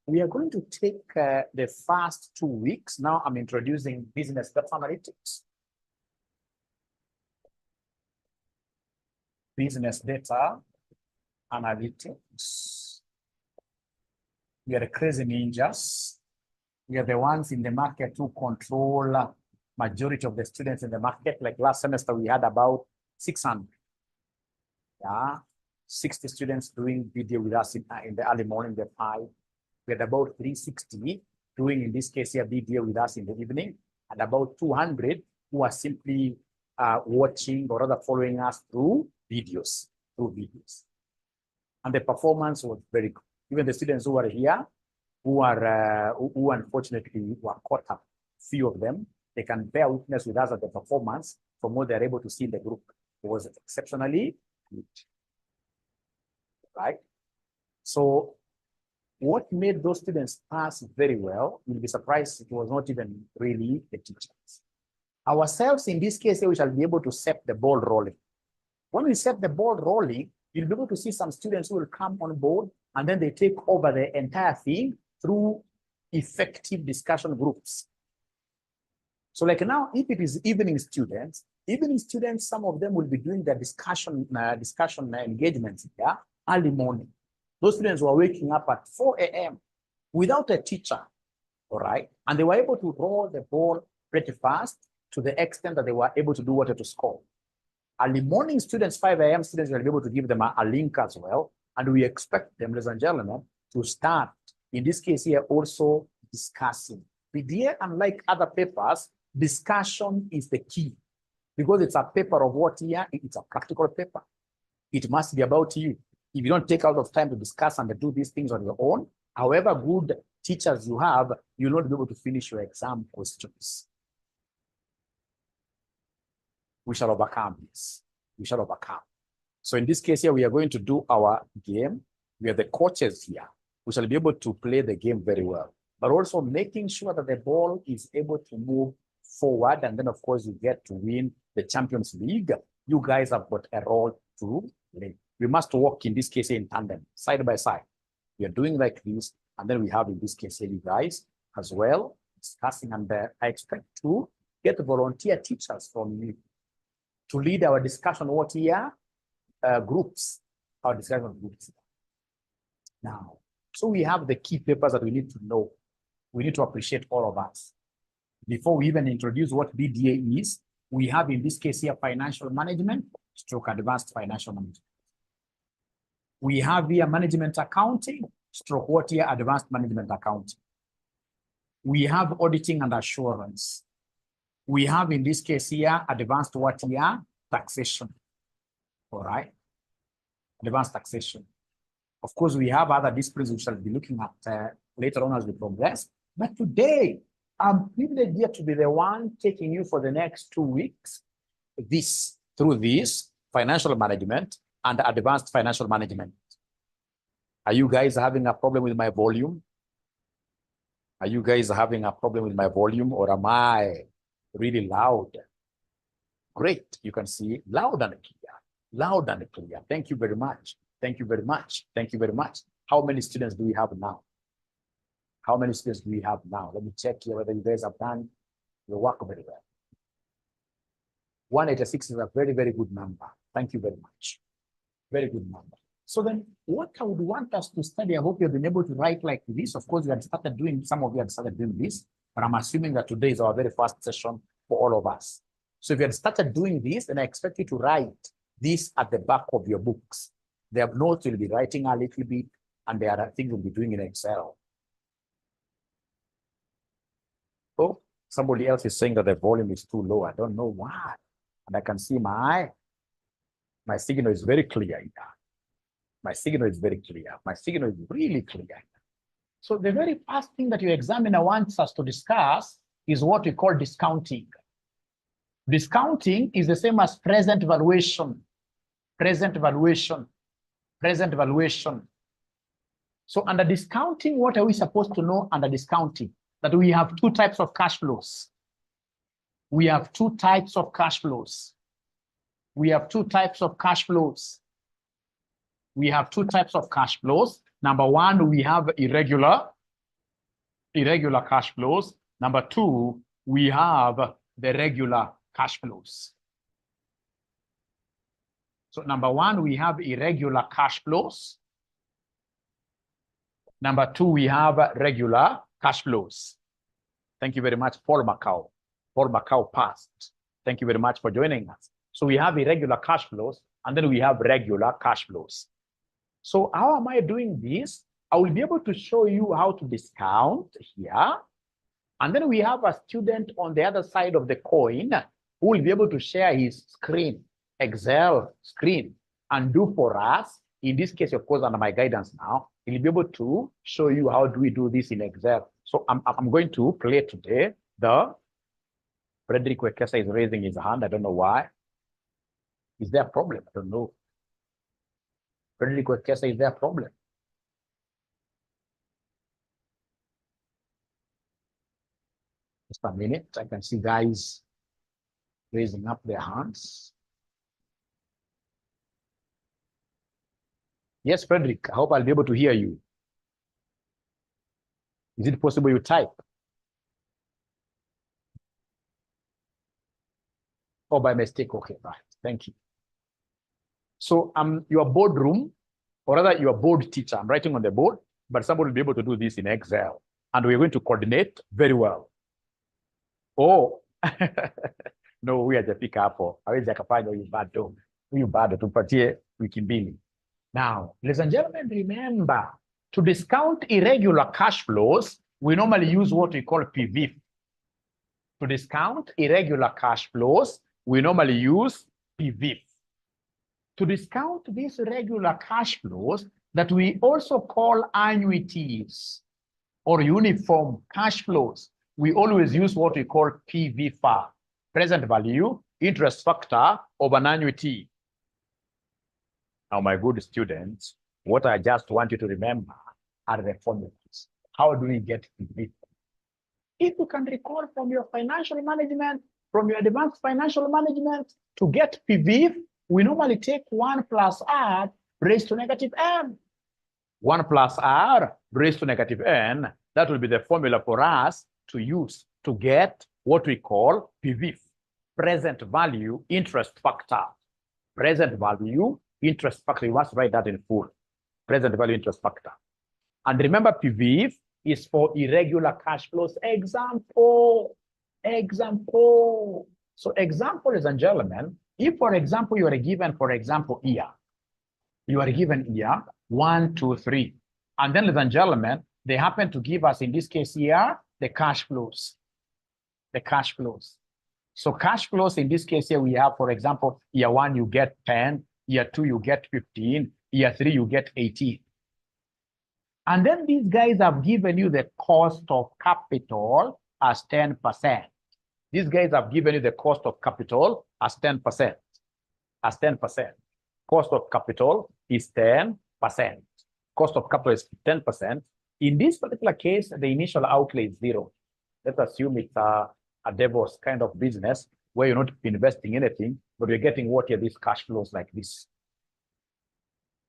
We are going to take the first 2 weeks. Now I'm introducing business data analytics. Business data analytics. We are the crazy ninjas. We are the ones in the market who control majority of the students in the market. Like last semester, we had about 600. Yeah, 60 students doing video with us in the early morning, the 5. We had about 360 doing, in this case here, video with us in the evening, and about 200 who are simply watching or rather following us through videos. And the performance was very good. Even the students who are here, who unfortunately were caught up, few of them, they can bear witness with us at the performance from what they're able to see in the group. It was exceptionally good. Right? So what made those students pass very well, you'll be surprised, it was not even really the teachers. Ourselves, in this case, we shall be able to set the ball rolling. When we set the ball rolling, you'll be able to see some students who will come on board and then they take over the entire thing through effective discussion groups. So like now, if it is evening students, some of them will be doing the discussion engagements here early morning. Those students were waking up at 4 a.m. without a teacher, all right? And they were able to roll the ball pretty fast to the extent that they were able to do what to score. Early morning students, 5 a.m. students, will be able to give them a link as well. And we expect them, ladies and gentlemen, to start, in this case here, also discussing. PDA, unlike other papers, discussion is the key. Because it's a paper of what here? It's a practical paper. It must be about you. If you don't take out of time to discuss and to do these things on your own, however good teachers you have, you'll not be able to finish your exam questions. We shall overcome this. We shall overcome. So in this case here, we are going to do our game. We are the coaches here. We shall be able to play the game very well, but also making sure that the ball is able to move forward. And then, of course, you get to win the Champions League. You guys have got a role to play. We must work, in this case, in tandem, side by side. We are doing like this. And then we have, in this case, you guys as well, discussing. And I expect to get volunteer teachers from you to lead our discussion what here groups, our discussion groups. Now, so we have the key papers that we need to know. We need to appreciate all of us. Before we even introduce what BDA is, we have, in this case here, financial management, stroke advanced financial management. We have here management accounting, stroke what here, advanced management accounting. We have auditing and assurance. We have, in this case here, advanced what here, taxation. All right, advanced taxation. Of course, we have other disciplines we shall be looking at later on as we progress. But today, I'm privileged here to be the one taking you for the next 2 weeks through this financial management and advanced financial management. Are you guys having a problem with my volume? Are you guys having a problem with my volume, or am I really loud? Great, you can see loud and clear. Loud and clear. Thank you very much. Thank you very much. Thank you very much. How many students do we have now? How many students do we have now? Let me check here whether you guys have done your work very well. 186 is a very, very good number. Thank you very much. Very good number. So then what I would want us to study, I hope you've been able to write like this. Of course, you had started doing, some of you had started doing this, but I'm assuming that today is our very first session for all of us. So if you had started doing this, then I expect you to write this at the back of your books. There are notes you'll be writing a little bit, and there are things you'll be doing in Excel. Oh, somebody else is saying that the volume is too low. I don't know why. And I can see my signal is very clear here. My signal is very clear. My signal is really clear. So the very first thing that your examiner wants us to discuss is what we call discounting. Discounting is the same as present valuation. Present valuation. Present valuation. So under discounting, what are we supposed to know under discounting? That we have two types of cash flows. We have two types of cash flows. We have two types of cash flows. We have two types of cash flows. Number one, we have irregular irregular cash flows. Number two, we have the regular cash flows. So number one, we have irregular cash flows. Number two, we have regular cash flows. Thank you very much, Paul Macau. Paul Macau passed. Thank you very much for joining us. So we have irregular cash flows, and then we have regular cash flows. So how am I doing this? I will be able to show you how to discount here. And then we have a student on the other side of the coin who will be able to share his screen, Excel screen, and do for us. In this case, of course, under my guidance now, he'll be able to show you how do we do this in Excel. So I'm going to play today the Frederick Wekesa is raising his hand. I don't know why. Is there a problem? I don't know. Frederick Wekesa, is there a problem? Just a minute. I can see guys raising up their hands. Yes, Frederick, I hope I'll be able to hear you. Is it possible you type? Oh, by mistake. Okay, right. Thank you. So your boardroom, or rather your board teacher, I'm writing on the board, but somebody will be able to do this in Excel. And we're going to coordinate very well. Oh, no, we are the pick up. Now, ladies and gentlemen, remember, to discount irregular cash flows, we normally use what we call PV. To discount irregular cash flows, we normally use PV. To discount these regular cash flows that we also call annuities or uniform cash flows, we always use what we call PVFA, present value, interest factor of an annuity. Now, my good students, what I just want you to remember are the formulas. How do we get PV? If you can recall from your financial management, from your advanced financial management, to get PV, we normally take 1 plus R raised to negative n. 1 plus R raised to negative n, that will be the formula for us to use to get what we call PV, present value interest factor. Present value interest factor, you must write that in full. Present value interest factor. And remember, PV is for irregular cash flows. Example. So example, ladies and gentlemen, if, for example, you are given, for example, year, you are given year 1, 2, 3, and then, ladies and gentlemen, they happen to give us, in this case here, the cash flows. The cash flows. So cash flows, in this case here, we have, for example, year 1, you get 10, year 2, you get 15, year 3, you get 18. And then these guys have given you the cost of capital as 10%. These guys have given you the cost of capital as 10%. As 10%. Cost of capital is 10%. Cost of capital is 10%. In this particular case, the initial outlay is 0. Let's assume it's a devil's kind of business where you're not investing anything, but you're getting what are these cash flows like this.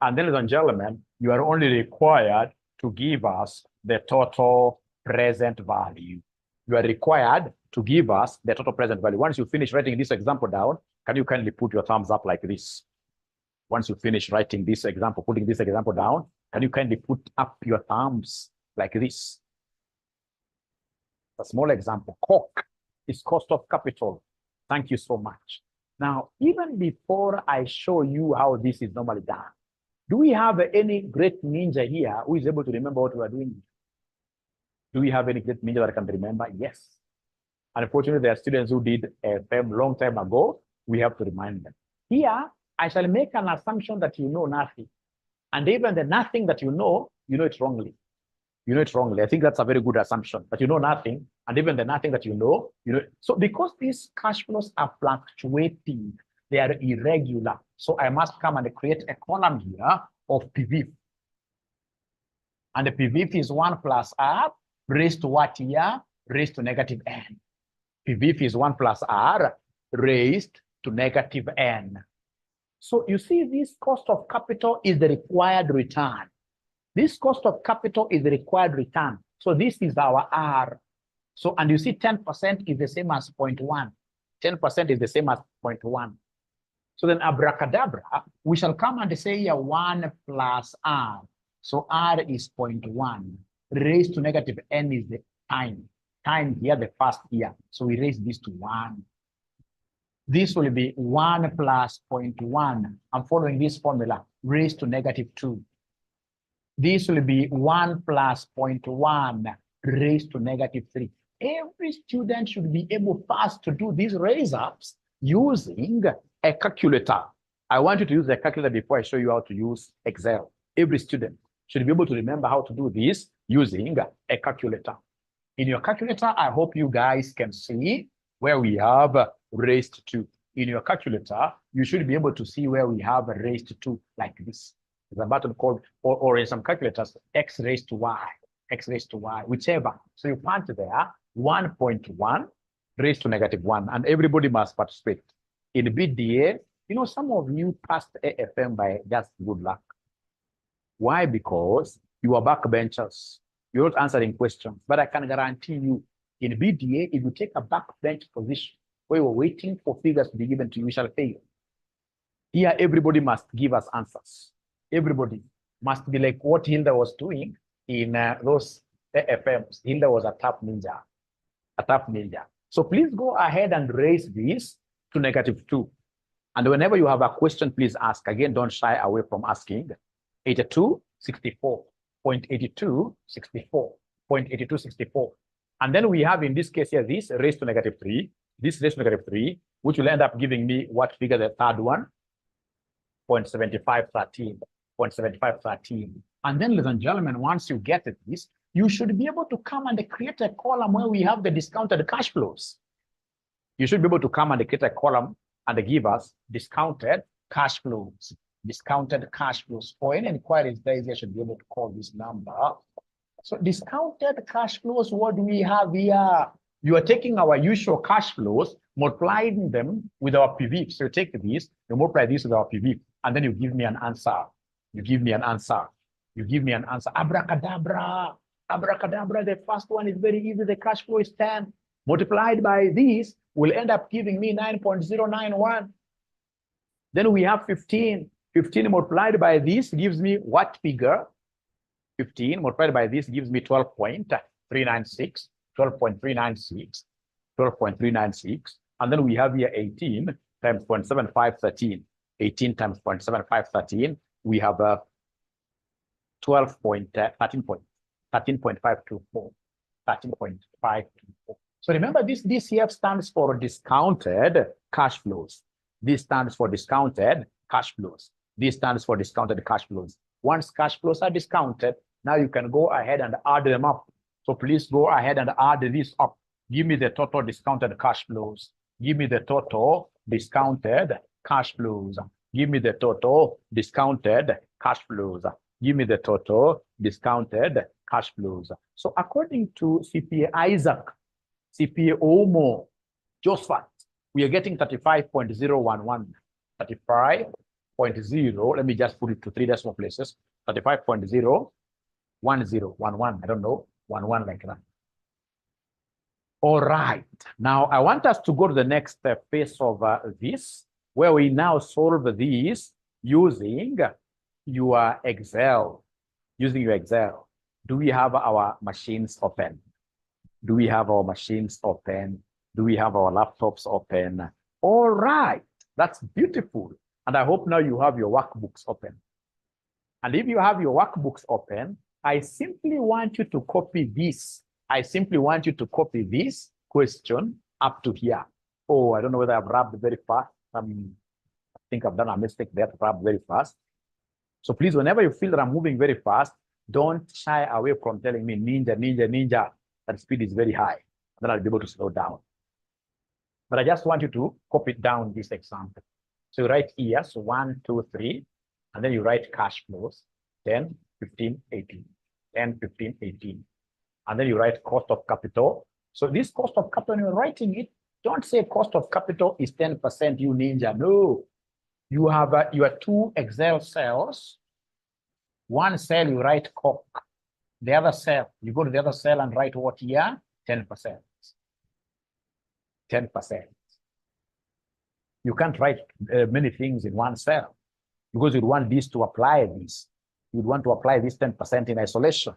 And then, ladies and gentlemen, you are only required to give us the total present value. You are required to give us the total present value. Once you finish writing this example down, can you kindly put your thumbs up like this? Once you finish writing this example, putting this example down, can you kindly put up your thumbs like this? A small example. Coke is cost of capital. Thank you so much. Now, even before I show you how this is normally done, do we have any great ninja here who is able to remember what we are doing? Do we have any great ninja that can remember? Yes. Unfortunately, there are students who did a long time ago. We have to remind them. Here, I shall make an assumption that you know nothing. And even the nothing that you know it wrongly. You know it wrongly. I think that's a very good assumption, that you know nothing. And even the nothing that you know. So because these cash flows are fluctuating, they are irregular. So I must come and create a column here of PV. And the PV is 1 plus R raised to what here? Raised to negative n. PV is 1 plus R raised to negative n. So you see, this cost of capital is the required return. This cost of capital is the required return. So this is our R. So, and you see 10% is the same as 0.1. 10% is the same as 0.1. So then abracadabra, we shall come and say here 1 plus R. So R is 0.1. Raised to negative n is the time. Time here, the first year. So we raise this to 1. This will be 1 plus 0.1. I'm following this formula, raised to negative 2. This will be 1 plus 0.1 raised to negative 3. Every student should be able first to do these raise-ups using a calculator. I want you to use a calculator before I show you how to use Excel. Every student should be able to remember how to do this using a calculator. In your calculator, I hope you guys can see where we have raised to. In your calculator, you should be able to see where we have raised to like this. There's a button called, or in some calculators, x raised to y, whichever. So you punch there, 1.1 raised to negative 1, and everybody must participate. In BDA, you know, some of you passed AFM by just good luck. Why? Because you are backbenchers. You're not answering questions. But I can guarantee you, in BDA, if you take a backbench position where you're waiting for figures to be given to you, you shall fail. Here, everybody must give us answers. Everybody must be like what Hilda was doing in those AFMs. Hilda was a top ninja. So please go ahead and raise this to negative 2. And whenever you have a question, please ask. Again, don't shy away from asking. 8264. And then we have in this case here, this raised to negative 3, this raised to negative 3, which will end up giving me what figure, the third one? 0.7513. And then, ladies and gentlemen, once you get this, you should be able to come and create a column where we have the discounted cash flows. You should be able to come and create a column and give us discounted cash flows. Discounted cash flows. For any inquiries, guys, I should be able to call this number. So discounted cash flows, what do we have here? You are taking our usual cash flows, multiplying them with our PV. So you take this, you multiply this with our PV, and then you give me an answer. Abracadabra. The first one is very easy. The cash flow is 10. Multiplied by this will end up giving me 9.091. Then we have 15. 15 multiplied by this gives me what figure? 15 multiplied by this gives me 12.396. And then we have here 18 times 0.7513. 18 times 0.7513. We have 13.524. So remember, this DCF stands for discounted cash flows. This stands for discounted cash flows. This stands for discounted cash flows. Once cash flows are discounted, now you can go ahead and add them up. So please go ahead and add this up. Give me the total discounted cash flows. Give me the total discounted cash flows. Give me the total discounted cash flows. Give me the total discounted cash flows. So according to CPA Isaac, CPA Omo, Josephat, we are getting 35.011. 35.0, let me just put it to 3 decimal places. 35.01011. I don't know, 11 like that. All right. Now I want us to go to the next phase of this, where we now solve these using your Excel. Do we have our machines open? Do we have our machines open? Do we have our laptops open? All right. That's beautiful. And I hope now you have your workbooks open. And if you have your workbooks open, I simply want you to copy this. I simply want you to copy this question up to here. Oh, I don't know whether I've rubbed very fast. I think I've done a mistake there to rub very fast. So please, whenever you feel that I'm moving very fast, don't shy away from telling me, ninja, that speed is very high. Then I'll be able to slow down. But I just want you to copy down this example. So you write here, so 1, 2, 3, and then you write cash flows, 10, 15, 18, 10, 15, 18. And then you write cost of capital. So this cost of capital, when you're writing it, don't say cost of capital is 10%, you ninja. No. You have your 2 Excel cells. One cell you write COC. the other cell. You go to the other cell and write what here? 10%. 10%. You can't write many things in one cell because you'd want this to apply this. You'd want to apply this 10% in isolation.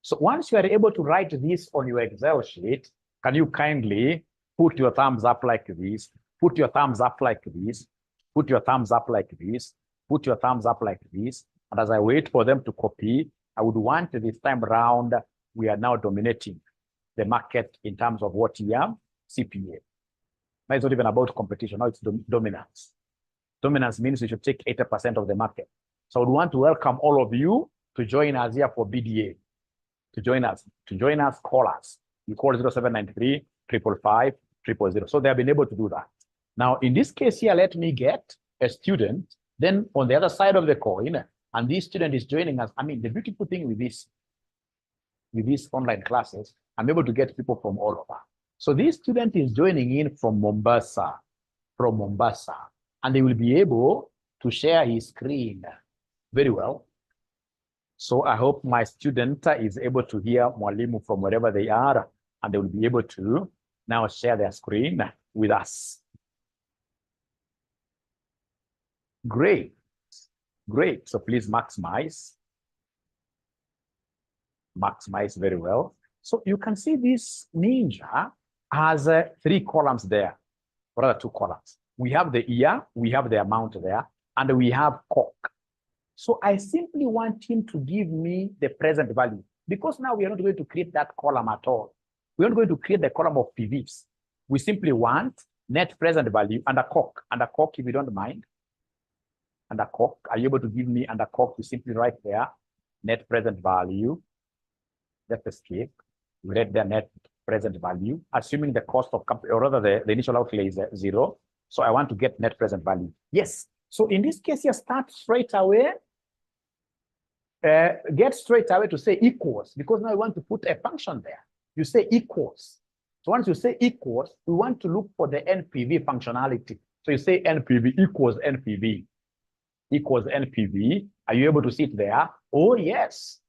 So once you are able to write this on your Excel sheet, can you kindly put your thumbs up like this, put your thumbs up like this, put your thumbs up like this, put your thumbs up like this. And as I wait for them to copy, I would want this time around, we are now dominating the market in terms of what you have, CPA. Now it's not even about competition, now it's dominance. Dominance means you should take 80% of the market. So I would want to welcome all of you to join us here for BDA. To join us, call us. You call 0793 555 000. So they have been able to do that. Now, in this case here, let me get a student, then on the other side of the coin, and this student is joining us. I mean, the beautiful thing with these online classes, I'm able to get people from all over. So this student is joining in from Mombasa, and they will be able to share his screen very well. So I hope my student is able to hear Mwalimu from wherever they are, and they will be able to now share their screen with us. Great, great. So please maximize very well. So you can see this ninja has 3 columns there, or rather 2 columns. We have the year, we have the amount there, and we have cork. So I simply want him to give me the present value, because now we are not going to create that column at all. We are not going to create the column of PVs. We simply want net present value and a cork. And a cork, if you don't mind, and a cork, are you able to give me and a cork? You simply write there net present value. Let's escape. We write the net present value, assuming the cost of, or rather the initial outlay is 0. So I want to get net present value. Yes. So in this case, you start straight away. Get straight away to say equals, because now I want to put a function there. You say equals. So once you say equals, we want to look for the NPV functionality. So you say NPV equals NPV. Equals NPV. Are you able to see it there? Oh, yes.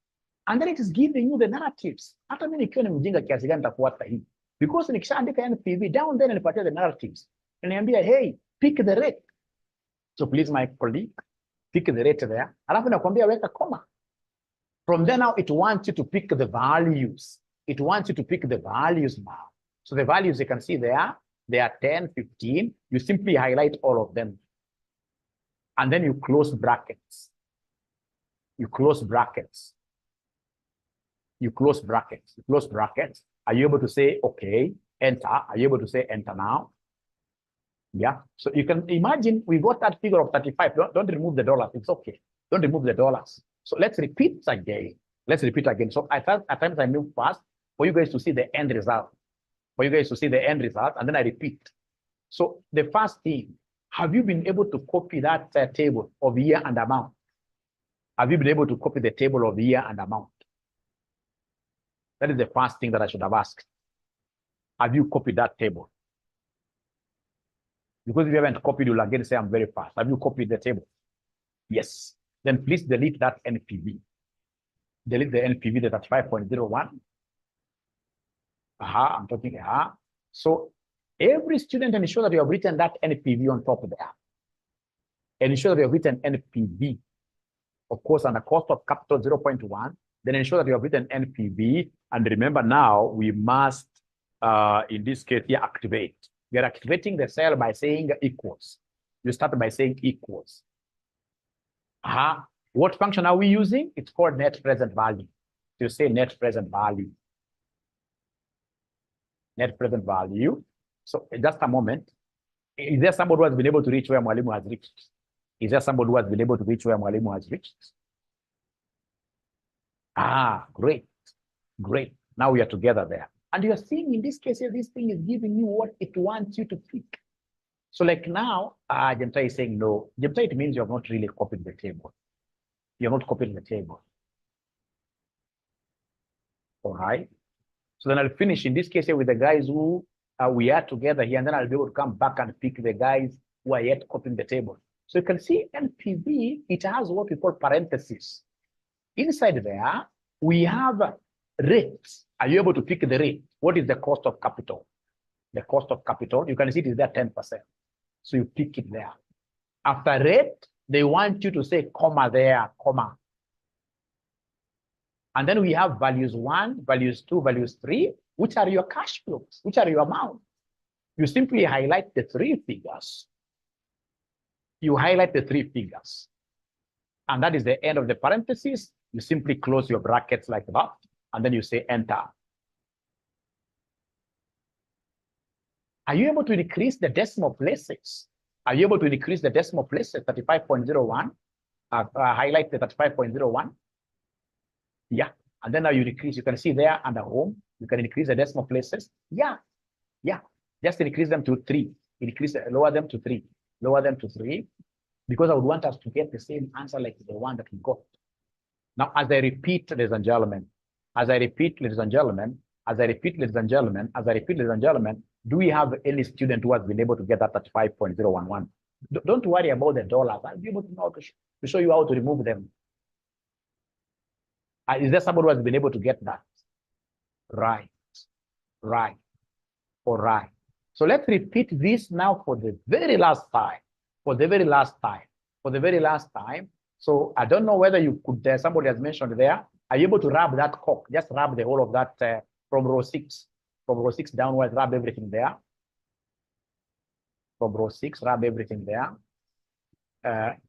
And then it is giving you the narratives. Hata mimi nikiwa nimjinga kiasi gani nitafuata hii. Because nikishaandika NPV, down there nipatia the narratives. Niambia, hey, pick the rate. So please, my colleague, pick the rate there. Alafu nakwambia weka comma. From there now, it wants you to pick the values. It wants you to pick the values now. So the values you can see there, they are 10, 15. You simply highlight all of them. And then you close brackets. You close brackets. You close brackets. You close brackets. Are you able to say, okay, enter? Are you able to say enter now? Yeah. So you can imagine we got that figure of 35. Don't remove the dollars. It's okay. Don't remove the dollars. So let's repeat again. Let's repeat again. So at times I move fast for you guys to see the end result. For you guys to see the end result, and then I repeat. So the first thing, have you been able to copy that table of year and amount? Have you been able to copy the table of year and amount? That is the first thing that I should have asked. Have you copied that table? Because if you haven't copied, you'll again say, I'm very fast. Have you copied the table? Yes. Then please delete that NPV. Delete the NPV, that's 5.01. I'm talking, So every student, ensure that you have written that NPV on top of there. Ensure that you have written NPV. Of course, and the cost of capital 0.1. Then ensure that you have written NPV. And remember now, we must, in this case here, activate. We are activating the cell by saying equals. You start by saying equals. What function are we using? It's called net present value. So you say net present value. Net present value. So just a moment. Is there somebody who has been able to reach where Mwalimu has reached? Is there somebody who has been able to reach where Mwalimu has reached? Great. Great. Now we are together there. And you are seeing in this case here, this thing is giving you what it wants you to pick. So like now, Jemtai is saying no. Jemtai, it means you have not really copied the table. You have not copied the table. All right. So then I'll finish in this case here with the guys who we are together here, and then I'll be able to come back and pick the guys who are yet copying the table. So you can see NPV, it has what we call parentheses. Inside there, we have rates. Are you able to pick the rate? What is the cost of capital? The cost of capital, you can see it is there 10%. So you pick it there. After rate, they want you to say comma there, comma. And then we have values 1, values 2, values 3, which are your cash flows, which are your amount. You simply highlight the 3 figures. You highlight the 3 figures. And that is the end of the parentheses. You simply close your brackets like that, and then you say enter. Are you able to increase the decimal places? Are you able to increase the decimal places? 35.01. Highlight the 35.01. Yeah. And then now you decrease. You can see there under home. You can increase the decimal places. Yeah. Yeah. Just increase them to 3. Lower them to 3. Lower them to 3. Because I would want us to get the same answer like the one that we got. Now, as I repeat, ladies and gentlemen, as I repeat, ladies and gentlemen, as I repeat, ladies and gentlemen, as I repeat, ladies and gentlemen, do we have any student who has been able to get that 35.011? Don't worry about the dollars. I'll be able to know to show you how to remove them. Is there somebody who has been able to get that? Right. Right. All right. So let's repeat this now for the very last time. For the very last time. For the very last time. So I don't know whether you could, somebody has mentioned there, are you able to rub that cork? Just rub the whole of that from row 6. From row 6 downwards, rub everything there. From row 6, rub everything there.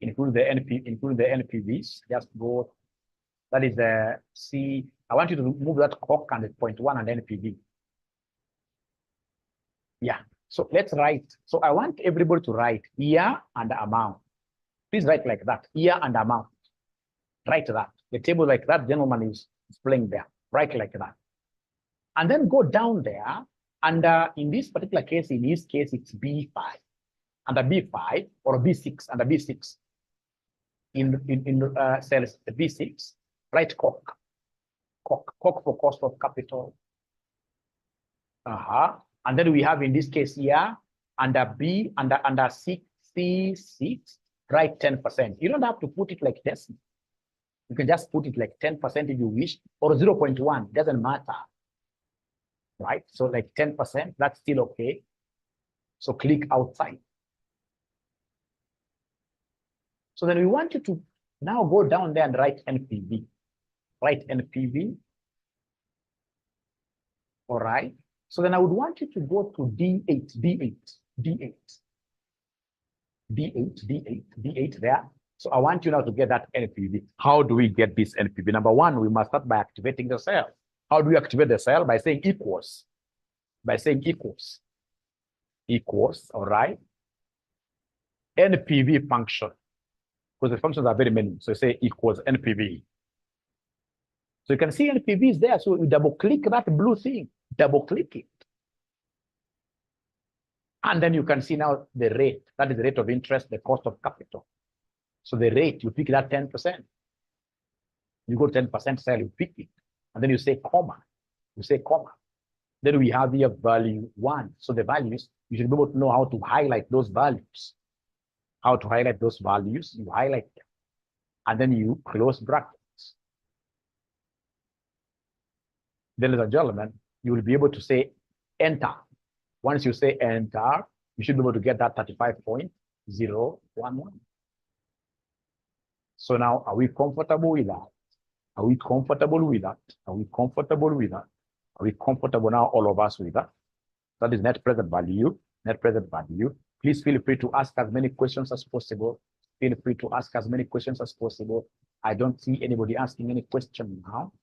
Include the NPVs. Just go. That is the C. I want you to move that cork and the 0.1 and NPV. Yeah. So let's write. So I want everybody to write year and amount. Please write like that. Year and amount. Write that. The table like that gentleman is playing there. Write like that. And then go down there. And in this particular case, in his case, it's B5. Under B5 or B6, under B6. In cells B6, write cork. Cork for cost of capital. And then we have in this case here, under B, under C6, write 10%. You don't have to put it like this. You can just put it like 10% if you wish, or 0.1, doesn't matter. Right? So like 10%, that's still okay. So click outside. So then we want you to now go down there and write NPV. Write NPV. All right. So then I would want you to go to D8 there. So I want you now to get that NPV. How do we get this NPV? Number one, we must start by activating the cell. How do we activate the cell? By saying equals. By saying equals. Equals, all right. NPV function. Because the functions are very many. So say equals NPV. So you can see NPV is there. So you double click that blue thing. Double click it. And then you can see now the rate. That is the rate of interest, the cost of capital. So the rate, you pick that 10%. You go 10% cell, you pick it. And then you say comma. You say comma. Then we have here value 1. So the values, you should be able to know how to highlight those values. How to highlight those values, you highlight them. And then you close brackets. Then, ladies and gentlemen, you will be able to say enter. Once you say enter, you should be able to get that 35.011. So now, are we comfortable with that? Are we comfortable with that? Are we comfortable with that? Are we comfortable now, all of us, with that? That is net present value. Net present value. Please feel free to ask as many questions as possible. Feel free to ask as many questions as possible. I don't see anybody asking any question now.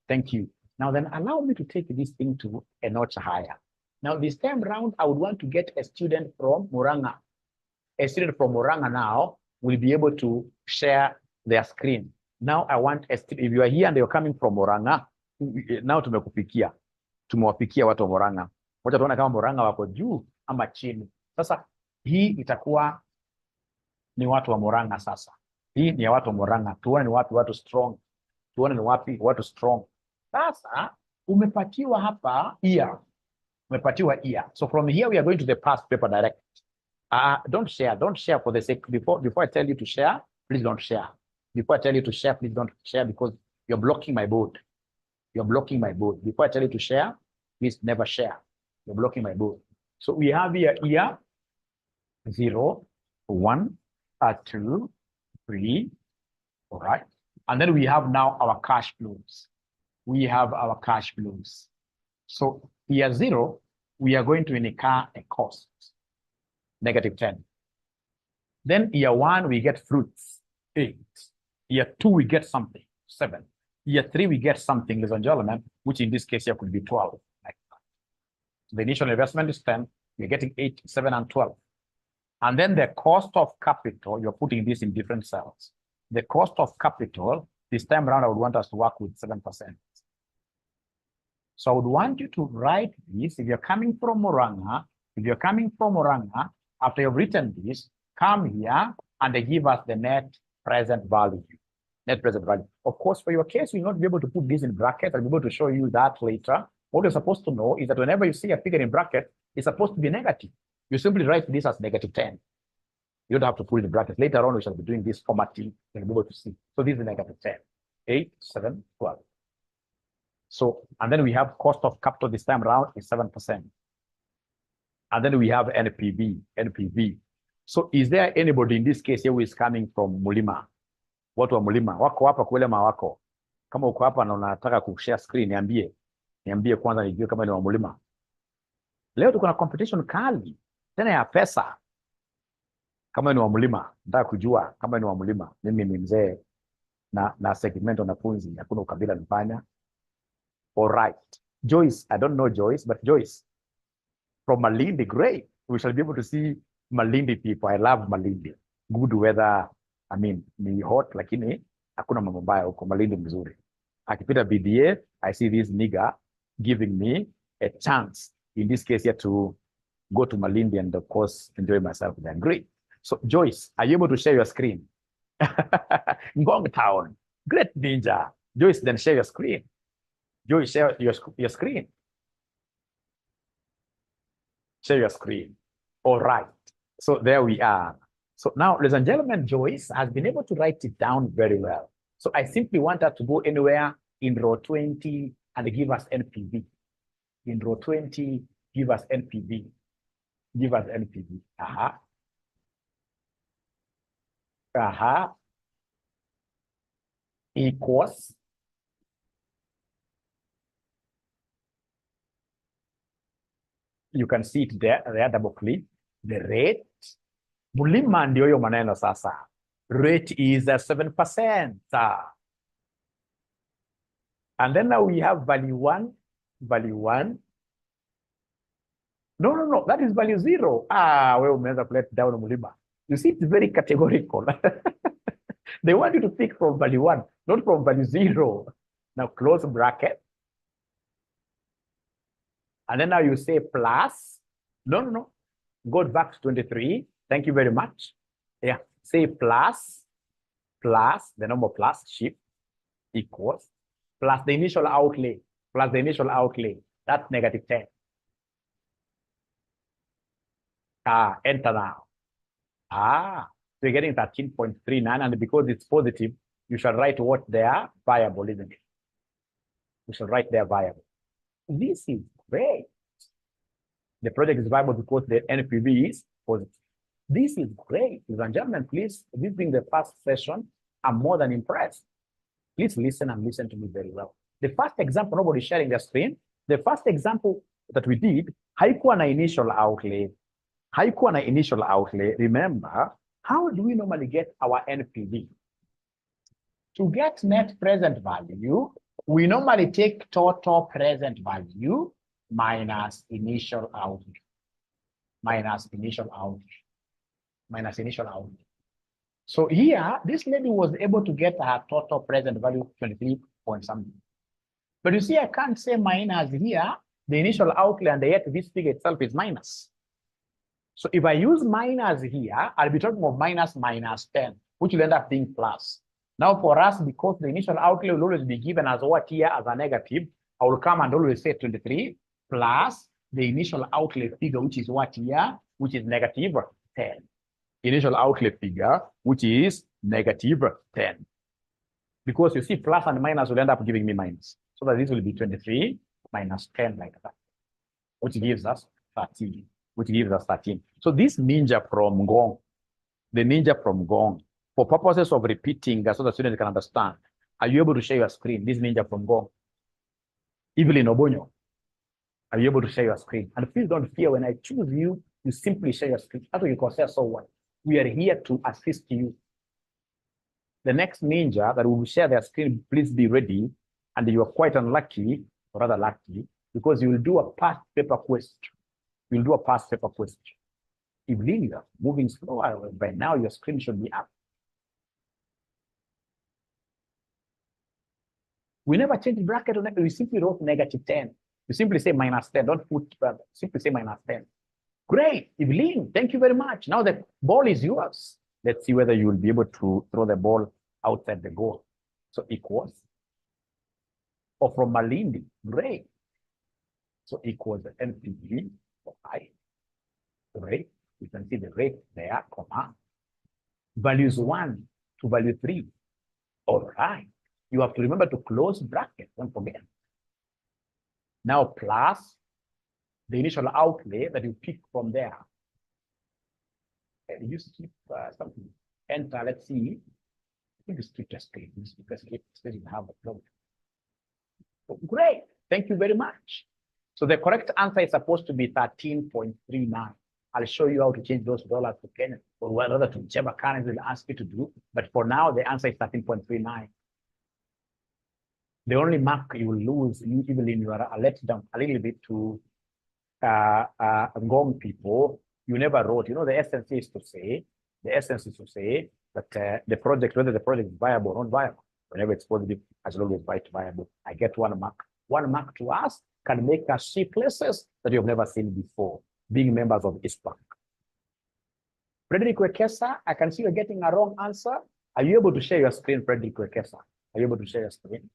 Thank you. Now then, allow me to take this thing to a notch higher. Now, this time around, I would want to get a student from Muranga. A student from Muranga now will be able to share their screen. Now, I want a student, if you are here and you're coming from Muranga, now tumewafikia watu wa Muranga. Wacha tuone kama Muranga wako juu ama chini. Sasa, hii itakuwa ni watu wa Muranga sasa. Hii ni ya watu wa Muranga. Tuone ni wapi watu strong. Tuone ni wapi watu strong. Sasa, umepatiwa hapa ear. Umepatiwa ear. So from here, we are going to the past paper direct. Don't share for the sake. Before I tell you to share, please don't share. Before I tell you to share, please don't share because you're blocking my board. You're blocking my board. Before I tell you to share, please never share. You're blocking my board. So we have here 0, 1, 2, 3. All right. And then we have now our cash flows. We have our cash flows. So year 0, we are going to incur a cost, -10. Then year 1, we get fruits, 8. Year 2, we get something, 7. Year 3, we get something, ladies and gentlemen, which in this case here could be 12. Like that. So the initial investment is 10. We're getting 8, 7, and 12. And then the cost of capital, you're putting this in different cells. The cost of capital, this time around, I would want us to work with 7%. So I would want you to write this. If you're coming from Murang'a, after you've written this, come here and they give us the net present value. Net present value. Of course, for your case, you'll not be able to put this in brackets. I'll be able to show you that later. What you're supposed to know is that whenever you see a figure in bracket, it's supposed to be negative. You simply write this as -10. You don't have to put it in brackets. Later on, we shall be doing this formatting. You'll be able to see. So this is -10. 8, 7, 12. So, and then we have cost of capital this time around is 7%. And then we have NPV. So is there anybody in this case here who is coming from Mulima? Watu wa Mulima, wako hapa kulema wako. Kama uko hapa na unataka kushare screen, niambie kwanza nijue kama ni wa Mulima. Leo tuko na competition kali, tena ya pesa. Kama ni wa Mulima, nataka kujua kama ni wa Mulima. Mimi ni mzee na segment wanafunzi, hakuna ukabila nifanya. All right. Joyce, I don't know Joyce, but Joyce from Malindi, great. We shall be able to see Malindi people. I love Malindi. Good weather. I mean, ni hot, lakini hakuna mambo mbaya huko. Malindi mzuri. Akipita BDA, I see this nigger giving me a chance, in this case here, to go to Malindi and of course enjoy myself there. Great. So Joyce, are you able to share your screen? Ngong Town. Great ninja. Joyce, then share your screen. Joyce, share your screen. Share your screen. All right. So there we are. So now, ladies and gentlemen, Joyce has been able to write it down very well. So I simply want her to go anywhere in row 20 and give us NPV. In row 20, give us NPV. Give us NPV. Equals. You can see it there double click. The rate. Mulima ndio hiyo maneno sasa. Rate is 7%. And then now we have value 1. No, that is value 0. Wewe umeweza kuleta down Mulima. You see, it's very categorical. They want you to pick from value 1, not from value 0. Now close bracket. And then now you say plus. No. Go back to 23. Thank you very much. Yeah. Say plus, the number plus, shift, equals, plus the initial outlay, That's -10. Enter now. So you're getting 13.39, and because it's positive, you shall write what their variable, isn't it? You shall write their variable. This is great. The project is viable because the NPV is positive. This is great. Ladies and gentlemen, please, this being the first session, I'm more than impressed. Please listen and listen to me very well. The first example, nobody's sharing their screen. The first example that we did, haikuwa na initial outlay. Remember, how do we normally get our NPV? To get net present value, we normally take total present value minus initial outlay. So here, this lady was able to get her total present value 23 point something. But you see, I can't say minus here, the initial outlay, and yet this figure itself is minus. So if I use minus here, I'll be talking of minus 10, which will end up being plus. Now for us, because the initial outlay will always be given as what here as a negative, I will come and always say 23 plus the initial outlay figure, which is what here, which is -10. Initial outlay figure, which is -10. Because you see, plus and minus will end up giving me minus. So that this will be 23 minus 10 like that, which gives us 13, which gives us 13. So this ninja from Gong, the ninja from Gong, for purposes of repeating so the students can understand, are you able to share your screen? This ninja from Gong. Evelyn Obonyo, are you able to share your screen? And please don't fear when I choose you, you simply share your screen. After you consider so what? We are here to assist you. The next ninja that will share their screen, please be ready. And you are quite unlucky, or rather lucky, because you will do a past paper question. You'll do a past paper question. If you are moving slower, by now your screen should be up. We never change the bracket. We simply wrote -10. You simply say -10. Don't put, simply say -10. Great, Evelyn, thank you very much. Now the ball is yours. Let's see whether you will be able to throw the ball outside the goal. So equals, or from Malindi, great. So equals the NPV for I, rate. You can see the rate there, comma. Values 1 to value 3. All right. You have to remember to close bracket, don't forget. Now plus the initial outlay that you pick from there. And you skip something. Enter, let's see. I think you skip the screen. You skip the screen, you have a problem. Oh, great. Thank you very much. So the correct answer is supposed to be 13.39. I'll show you how to change those dollars to Kenya or whatever to whichever currency will ask you to do. But for now, the answer is 13.39. The only mark you will lose, even in your let down a little bit to Ngong people, you never wrote. You know, the essence is to say, that the project, whether the project is viable or not viable, whenever it's positive, as long as it's viable, I get 1 mark. 1 mark to us can make us see places that you've never seen before, being members of East Bank. Frederick Wekesa, I can see you're getting a wrong answer. Are you able to share your screen, Frederick Wekesa? Are you able to share your screen?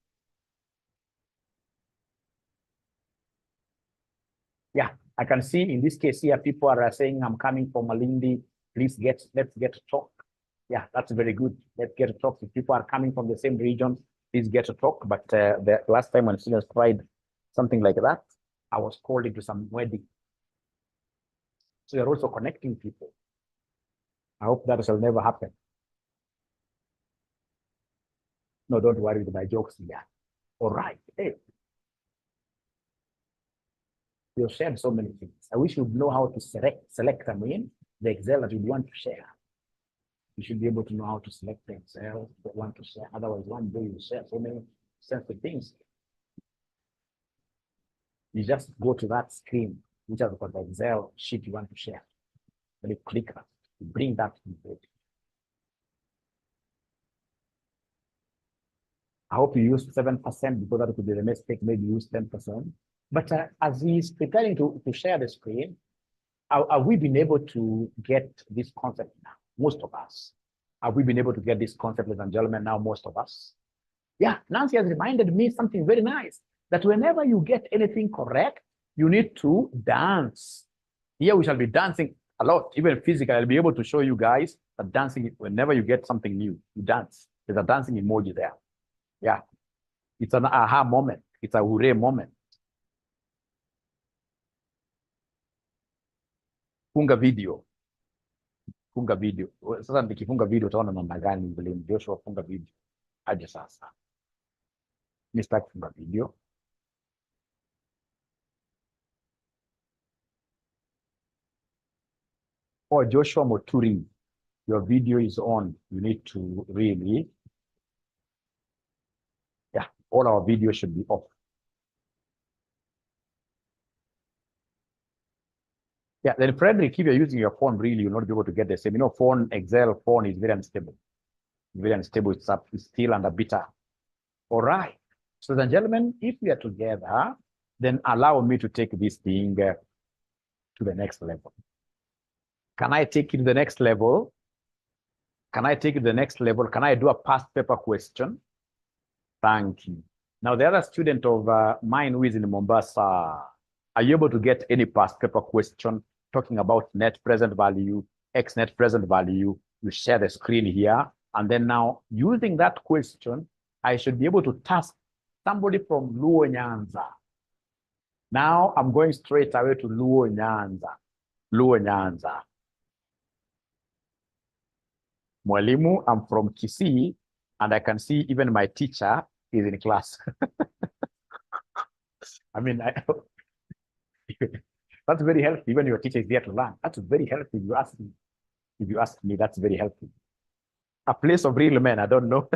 Yeah, I can see in this case here, people are saying, I'm coming from Malindi. Please let's get to talk. Yeah, that's very good. Let's get to talk. If people are coming from the same region, please get to talk. But the last time when students tried something like that, I was called into some wedding. So you're also connecting people. I hope that shall never happen. No, don't worry with my jokes here. All right. Hey. You shared so many things. I wish you'd know how to select them in the Excel that you want to share. You should be able to know how to select the Excel that you want to share. Otherwise, one day you share so many sensitive things. You just go to that screen, which has got the Excel sheet you want to share. Then you click that, you bring that into it. I hope you use 7% because that could be the mistake, maybe use 10%. But as he's preparing to share the screen, have we been able to get this concept now? Most of us. Have we been able to get this concept, ladies and gentlemen, now? Most of us. Yeah, Nancy has reminded me something very nice, that whenever you get anything correct, you need to dance. Here we shall be dancing a lot, even physically. I'll be able to show you guys that dancing, whenever you get something new, you dance. There's a dancing emoji there. Yeah, it's an aha moment. It's a hooray moment. Funga video. Funga video. Sasa nikifunga video utaona namna gani vile Joshua funga video. Aje sasa. Mr. Funga video. Oh, Joshua Moturi, your video is on. You need to really, yeah, all our videos should be off. Yeah, then Frederick, if you're using your phone, really, you'll not be able to get the same. You know, phone, Excel phone is very unstable. Very unstable. It's still under beta. All right. So, then, gentlemen, if we are together, then allow me to take this thing to the next level. Can I take it to the next level? Can I take it to the next level? Can I do a past paper question? Thank you. Now, the other student of mine who is in Mombasa, are you able to get any past paper question talking about net present value, X net present value? You share the screen here. And then now, using that question, I should be able to task Somebody from Luo Nyanza. Now I'm going straight away to Luo Nyanza. Luo Nyanza. Mwalimu, I'm from Kisii, and I can see even my teacher is in class. I mean, that's very healthy. Even your teacher is there to learn. That's very healthy. If you ask me. If you ask me, that's very healthy. A place of real men, I don't know.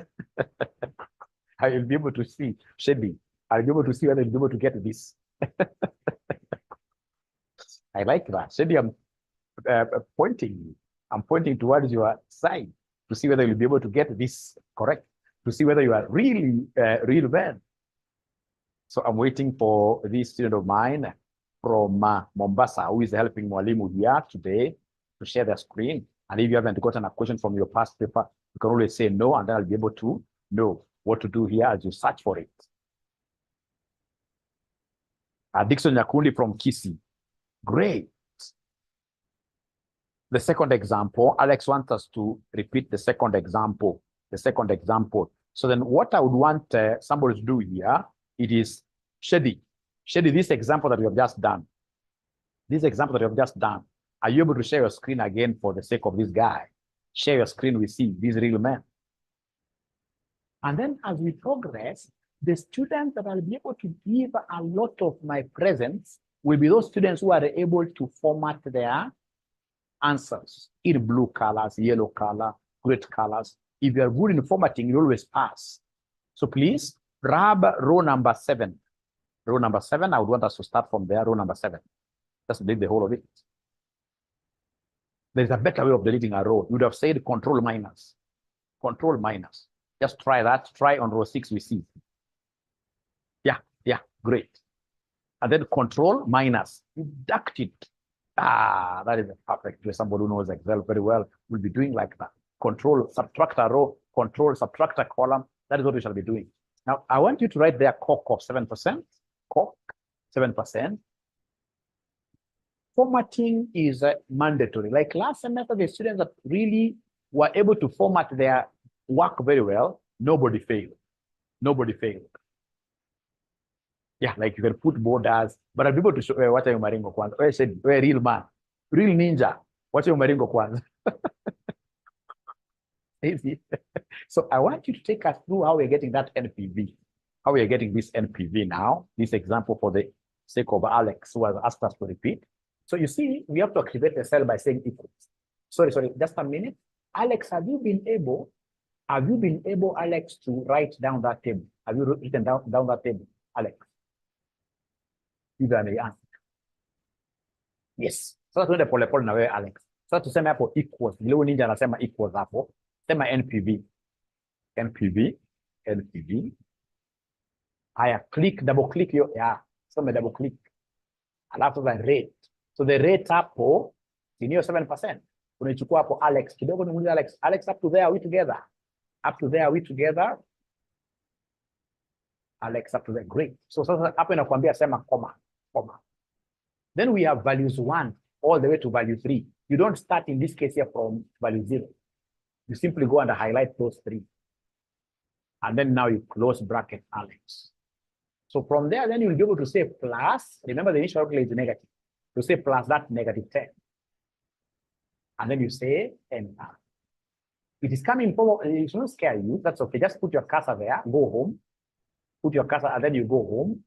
I will be able to see shady. I'll be able to see whether I'll be able to get this. I like that. Shady, I'm pointing. I'm pointing towards your side to see whether you'll be able to get this correct, to see whether you are really real men. So I'm waiting for this student of mine from Mombasa, who is helping Mwalimu here today to share their screen. And if you haven't gotten a question from your past paper, you can always say no, and then I'll be able to know what to do here as you search for it. Dixon Nyakundi from Kisii. Great. The second example, Alex wants us to repeat the second example. The second example. So then what I would want somebody to do here, it is Shady. Shady, this example that we have just done. This example that we have just done. Are you able to share your screen again for the sake of this guy? Share your screen with these real men. And then as we progress, the students that I'll be able to give a lot of my presents will be those students who are able to format their answers in blue colors, yellow color, great colors. If you are good in formatting, you always pass. So please grab row number 7. Row number 7, I would want us to start from there, row number 7. Just delete the whole of it. There's a better way of deleting a row. You would have said control minus. Control minus. Just try that. Try on row 6 we see. Yeah, great. And then control minus. You duct it. That is a perfect way. Somebody who knows Excel very well will be doing like that. Control, subtract a row, control, subtract a column. That is what we shall be doing. Now, I want you to write there COC of 7%. COC, 7%. Formatting is mandatory. Like last semester, the students that really were able to format their work very well, nobody failed. Nobody failed. Yeah, like you can put borders, but I'll be able to show what are you maringo kwanza. I said, real man, real ninja. What are you maringo kwanza? So I want you to take us through how we're getting that NPV. How we're getting this NPV now. This example for the sake of Alex, who has asked us to repeat. So you see, we have to activate the cell by saying equals. Sorry, just a minute. Alex, have you been able, Alex, to write down that table? Have you written down that table, Alex? You got the answer. Yes. So tuende pole pole na wewe Alex. Sasa tuseme hapo equals. Leo ninja anasema equals hapo. Sema NPV. NPV. Haya, double click hiyo. Yeah. Sema double click. Alafu the rate. So the rate hapo ni 7%. Unaichukua hapo Alex. Kidogo nimuulize Alex. Alex, up to there, are we together? Up to there, are we together? Alex, up to there. Great. So sasa hapo inakuambia sema comma. Then we have values 1 all the way to value 3. You don't start in this case here from value 0. You simply go and highlight those 3. And then now you close bracket Alex. So from there, then you'll be able to say plus, remember the initial is negative. You say plus that negative 10. And then you say enter. It is coming forward, it shouldn't scare you. That's okay. Just put your cursor there, go home. Put your cursor and then you go home.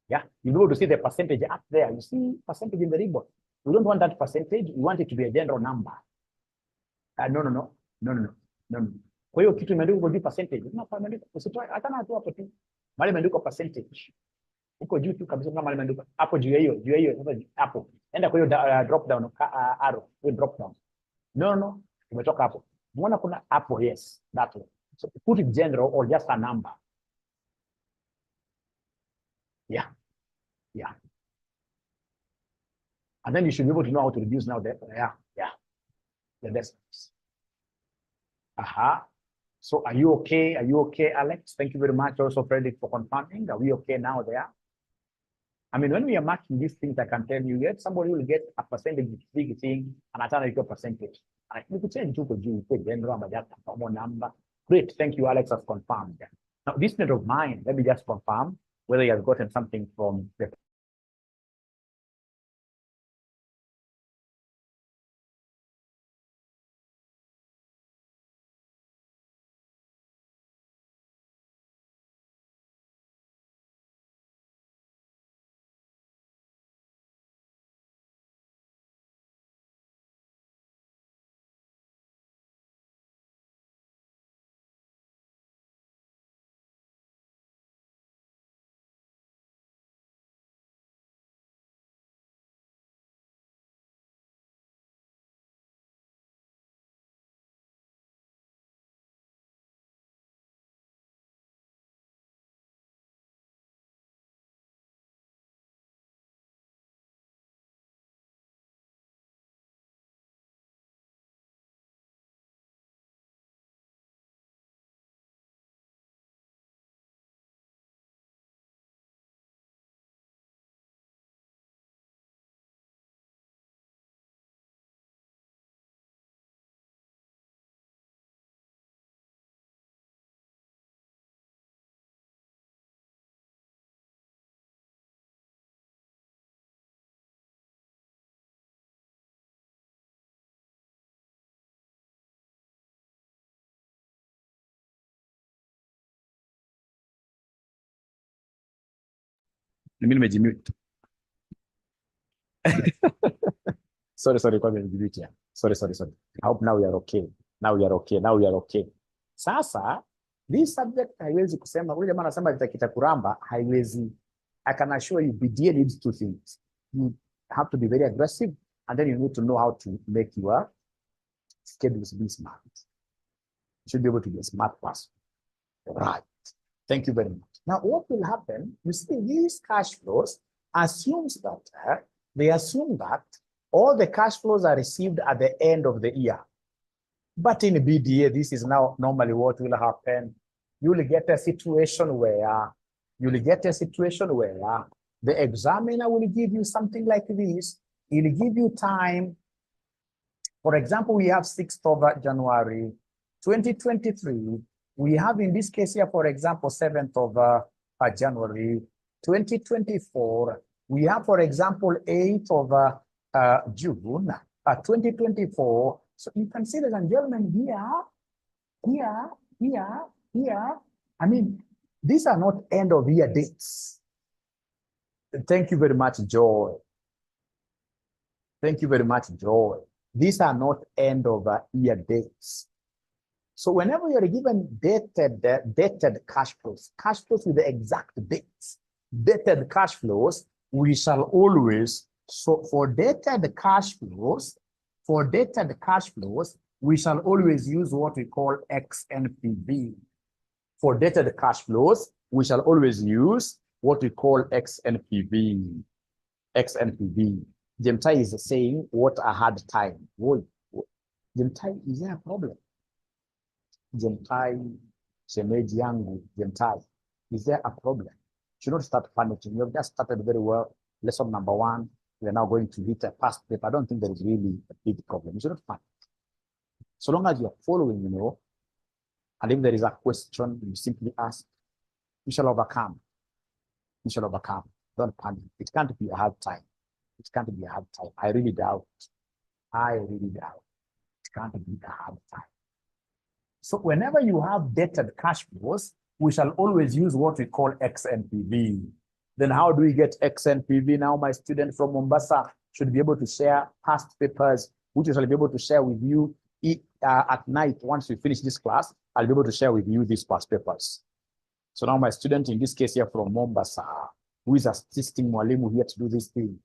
Yeah, you'll be able to see the percentage up there. You see percentage in the ribbon. We don't want that percentage. We want it to be a general number. No. Kwa hiyo kitu imeandikwa kwa percentage. Usitoe hata na hapo tu. Mali imeandikwa percentage. Uko juu tu kabisa kama mali imeandikwa. Hapo juu ya hiyo sasa hapo. Enda kwa hiyo drop down arrow, drop down. No. Umetoka hapo. Umeona kuna hapo, yes, that one. So put it general or just a number. Yeah. And then you should be able to know how to reduce now the decimals. So are you okay? Are you okay, Alex? Thank you very much also, Frederick, for confirming. Are we okay now there? I mean, when we are marking these things, I can tell you, yet somebody will get a percentage big thing, and I turn it to a percentage. And you could change to general number. Great, thank you, Alex, has confirmed. Now, this student of mine, let me just confirm whether he has gotten something from the mimi nimejimute. Sorry, kwa nimejimute ya. Sorry. I hope now we are okay. Now we are okay. Sasa, this subject haiwezi kusema, ule jamaa anasema kitakuramba, haiwezi. I can assure you, BDA needs two things. You have to be very aggressive, and then you need to know how to make your schedules be smart. You should be able to be a smart person. Right. Thank you very much. Now, what will happen? You see, these cash flows assumes that they assume that all the cash flows are received at the end of the year. But in BDA, this is now normally what will happen. You will get a situation where the examiner will give you something like this. He'll give you time. For example, we have 6th of January, 2023. We have in this case here, for example, 7th of January, 2024. We have, for example, 8th of June, 2024. So you can see, ladies and gentlemen, here. I mean, these are not end of year dates. Thank you very much, Joy. Thank you very much, Joy. These are not end of year dates. So whenever you're given dated cash flows with the exact dates, dated cash flows, we shall always, so for dated cash flows, we shall always use what we call XNPV. For dated cash flows, we shall always use what we call XNPV. Jemtai is saying what a hard time. Jemtai, is there a problem? Jemtai, shemeji yangu, Jemtai, is there a problem? You should not start panicking. You have just started very well. Lesson number 1, we are now going to hit a past paper. I don't think there is really a big problem. You should not panic. So long as you are following, and if there is a question, you simply ask, you shall overcome. You shall overcome. Don't panic. It can't be a hard time. It can't be a hard time. I really doubt. It can't be a hard time. So whenever you have dated cash flows, we shall always use what we call XNPV. Then how do we get XNPV? Now my student from Mombasa should be able to share past papers, which I shall be able to share with you at night. Once we finish this class, I'll be able to share with you these past papers. So now my student, in this case here from Mombasa, who is assisting Mwalimu here to do this thing,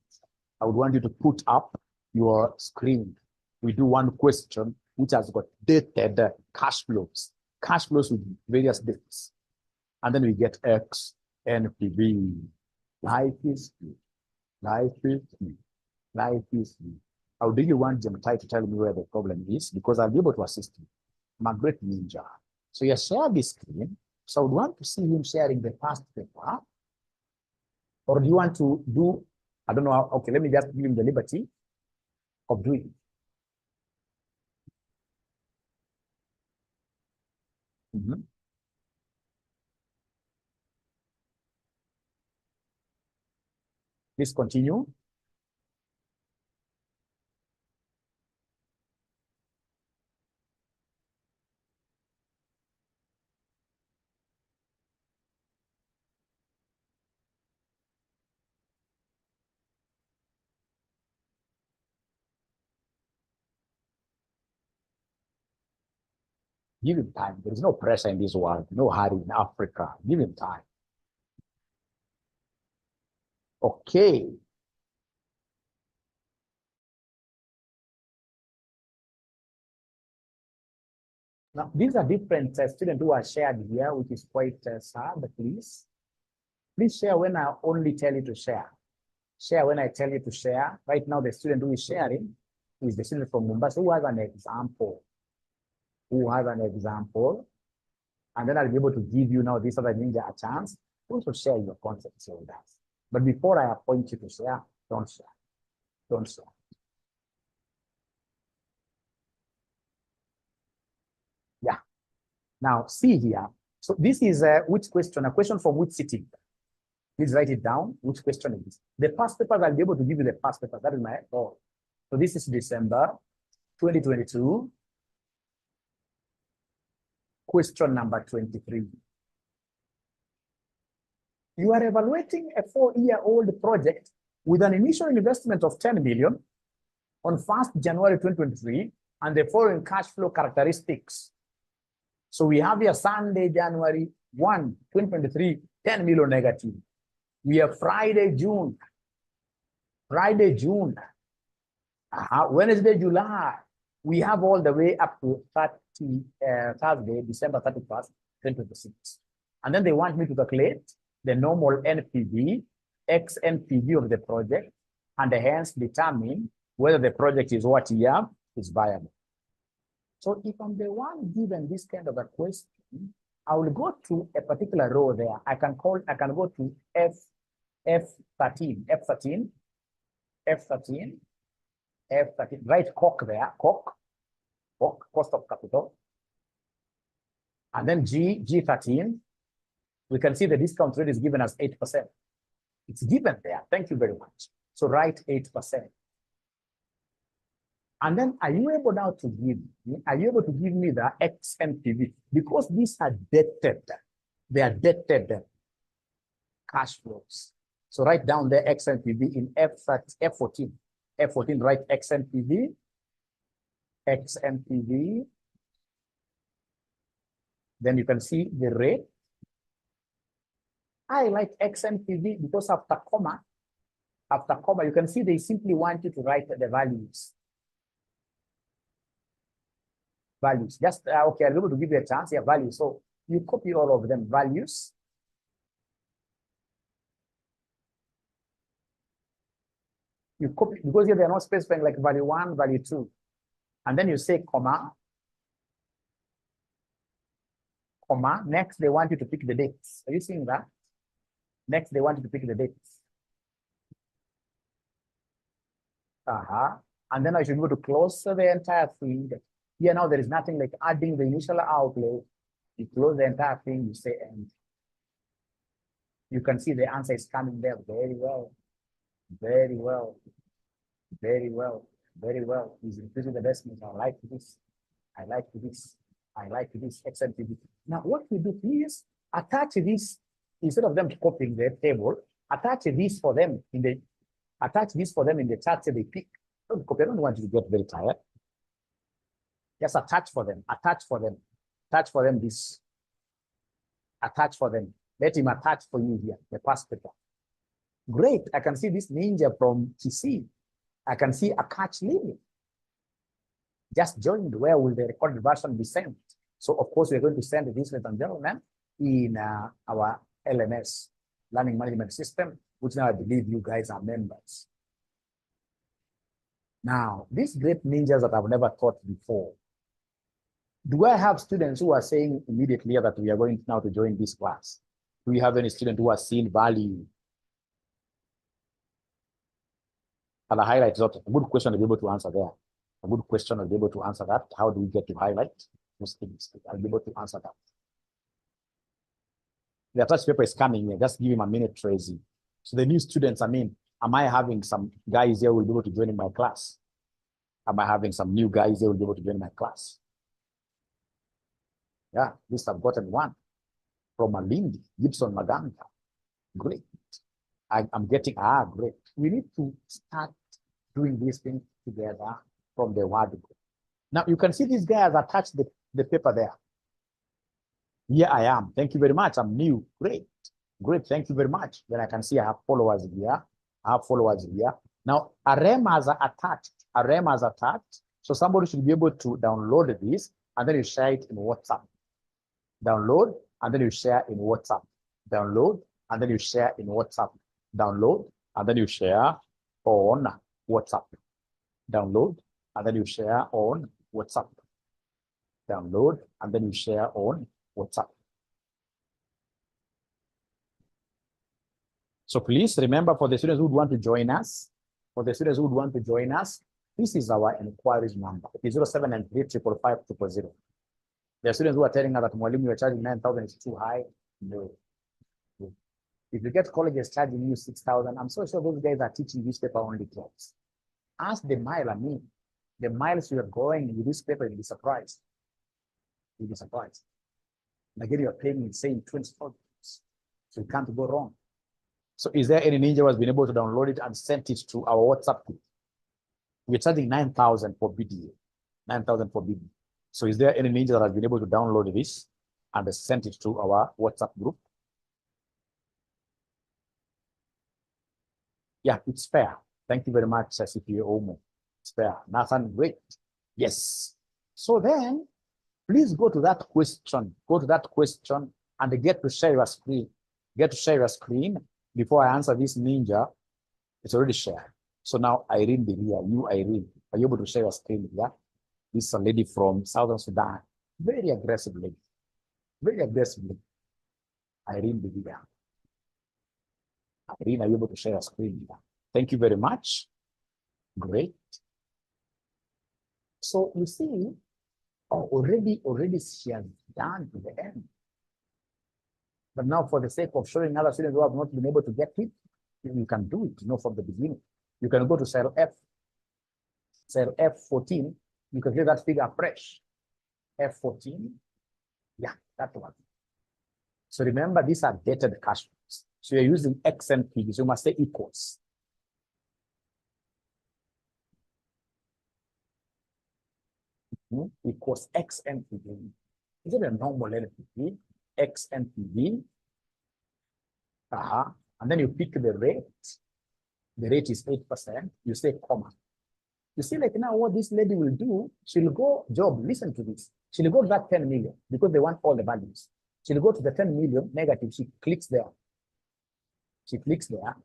I would want you to put up your screen. We do one question which has got dated cash flows with various dates. And then we get XNPV. Life is good. How do you want Jemtai to tell me where the problem is? Because I'll be able to assist you. I'm a great ninja. So you share this screen. So I would want to see him sharing the past paper. Or do you want to do, I don't know how, okay, let me just give him the liberty of doing it. Please continue. Give him time. There is no pressure in this world, no hurry in Africa. Give him time. Okay. Now, these are different students who are shared here, which is quite sad, please. Please share when I only tell you to share. Share when I tell you to share. Right now, the student who is sharing is the student from Mombasa who has an example. And then I'll be able to give you now this other ninja a chance to also share your concepts with us. But before I appoint you to share, don't share. Don't share. Yeah. Now, see here. So this is which question? A question from which sitting? Please write it down. Which question is this? The past papers, I'll be able to give you the past papers. That is my goal. So this is December 2022. Question number 23. You are evaluating a 4-year-old project with an initial investment of 10 million on 1st January 2023 and the following cash flow characteristics. So we have here Sunday, January 1, 2023, 10 million negative. We have Friday, June. Wednesday, July. We have all the way up to Thursday, December 31st, 2026. And then they want me to calculate the normal NPV, XNPV of the project, and hence determine whether the project is what year is viable. So if I'm the one given this kind of a question, I will go to a particular row there. I can go to F13, write COC there, COC, cost of capital. And then G13, we can see the discount rate is given as 8%. It's given there. Thank you very much. So write 8%. And then are you able now to give me the XNPV? Because these are dated. They are dated cash flows. So write down the XNPV in F14. F14, write XNPV. Then you can see the rate. I like XNPV because after comma, you can see they simply want you to write the values. Just, okay, I'll be able to give you a chance here, values. So you copy all of them, values. You copy, because here they're not specifying like value 1, value 2. And then you say comma. Next, they want you to pick the dates. Are you seeing that? Next, they want you to pick the dates. And then I should be able to close the entire thing. Here now, there is nothing like adding the initial outlay. You close the entire thing, you say end. You can see the answer is coming there very well. He's increasing the decimals. I like this. XNPV. Now, what we do, please attach this instead of them copying the table. Attach this for them in the chart that they pick. Don't copy. I don't want you to get very tired. Just attach for them. This. Attach for them. Let him attach for you here, the past paper. Great. I can see this ninja from TC. I can see a catch limit. Just joined. Where will the recorded version be sent? So, of course, we're going to send this, ladies and gentlemen, in our LMS, Learning Management System, which now I believe you guys are members. Now, these great ninjas that I've never taught before, do I have students who are saying immediately that we are going now to join this class? Do you have any student who has seen value? And the highlight is a good question to be able to answer there. A good question to be able to answer that. How do we get to highlight those things? I'll be able to answer that. The attached paper is coming here. Just give him a minute, Tracy. So the new students, Am I having some guys here who will be able to join in my class? Am I having some new guys here who will be able to join my class? Yeah, at least I've gotten one from Malindi, Gibson Maganga. Great. I'm getting, great. We need to start doing these things together from the word. Now, you can see this guy has attached the paper there. Here I am. Thank you very much. I'm new. Great. Great. Thank you very much. Then I can see I have followers here. I have followers here. Now, a rem has attached. A rem has attached. So somebody should be able to download this and then you share it in WhatsApp. Download and then you share in WhatsApp. Download and then you share in WhatsApp. Download and then you share on WhatsApp. Download and then you share on WhatsApp. Download and then you share on WhatsApp. So please remember, for the students who would want to join us, this is our inquiries number. It is 0793555000. There are students who are telling us that Mwalimu, you are charging 9,000 is too high. No. If you get colleges charging you 6,000, I'm so sure those guys are teaching this paper only class. Ask the mile, the miles you are going with this paper, you'll be surprised. You'll be surprised. And again, you're paying in saying 24. So you can't go wrong. So is there any ninja who has been able to download it and sent it to our WhatsApp group? We're charging 9,000 for BDA. 9,000 for BDA. So is there any ninja that has been able to download this and sent it to our WhatsApp group? Yeah, it's fair. Thank you very much, CPA Omo. It's fair. Nathan, great. Yes. So then, please go to that question. Go to that question and get to share your screen. Get to share your screen. Before I answer this ninja, it's already shared. So now Irene be here. You, Irene, are you able to share your screen here? This is a lady from Southern Sudan. Very aggressive lady. Very aggressive lady. Irene be here. Irene, are you able to share your screen here? Thank you very much. Great. So you see, already she has done to the end. But now, for the sake of showing other students who have not been able to get it, you can do it, from the beginning. You can go to cell F. Cell F14, you can get that figure fresh. F14, yeah, that one. So remember, these are dated cash flows. So you're using X and P, so you must say equals. Equals X and PV. Is it a normal NPV? X and PV. And then you pick the rate. The rate is 8%. You say comma. You see, like now, what this lady will do, she'll go, Job, listen to this. She'll go to that 10 million because they want all the values. She'll go to the 10 million negative. She clicks there. She clicks there.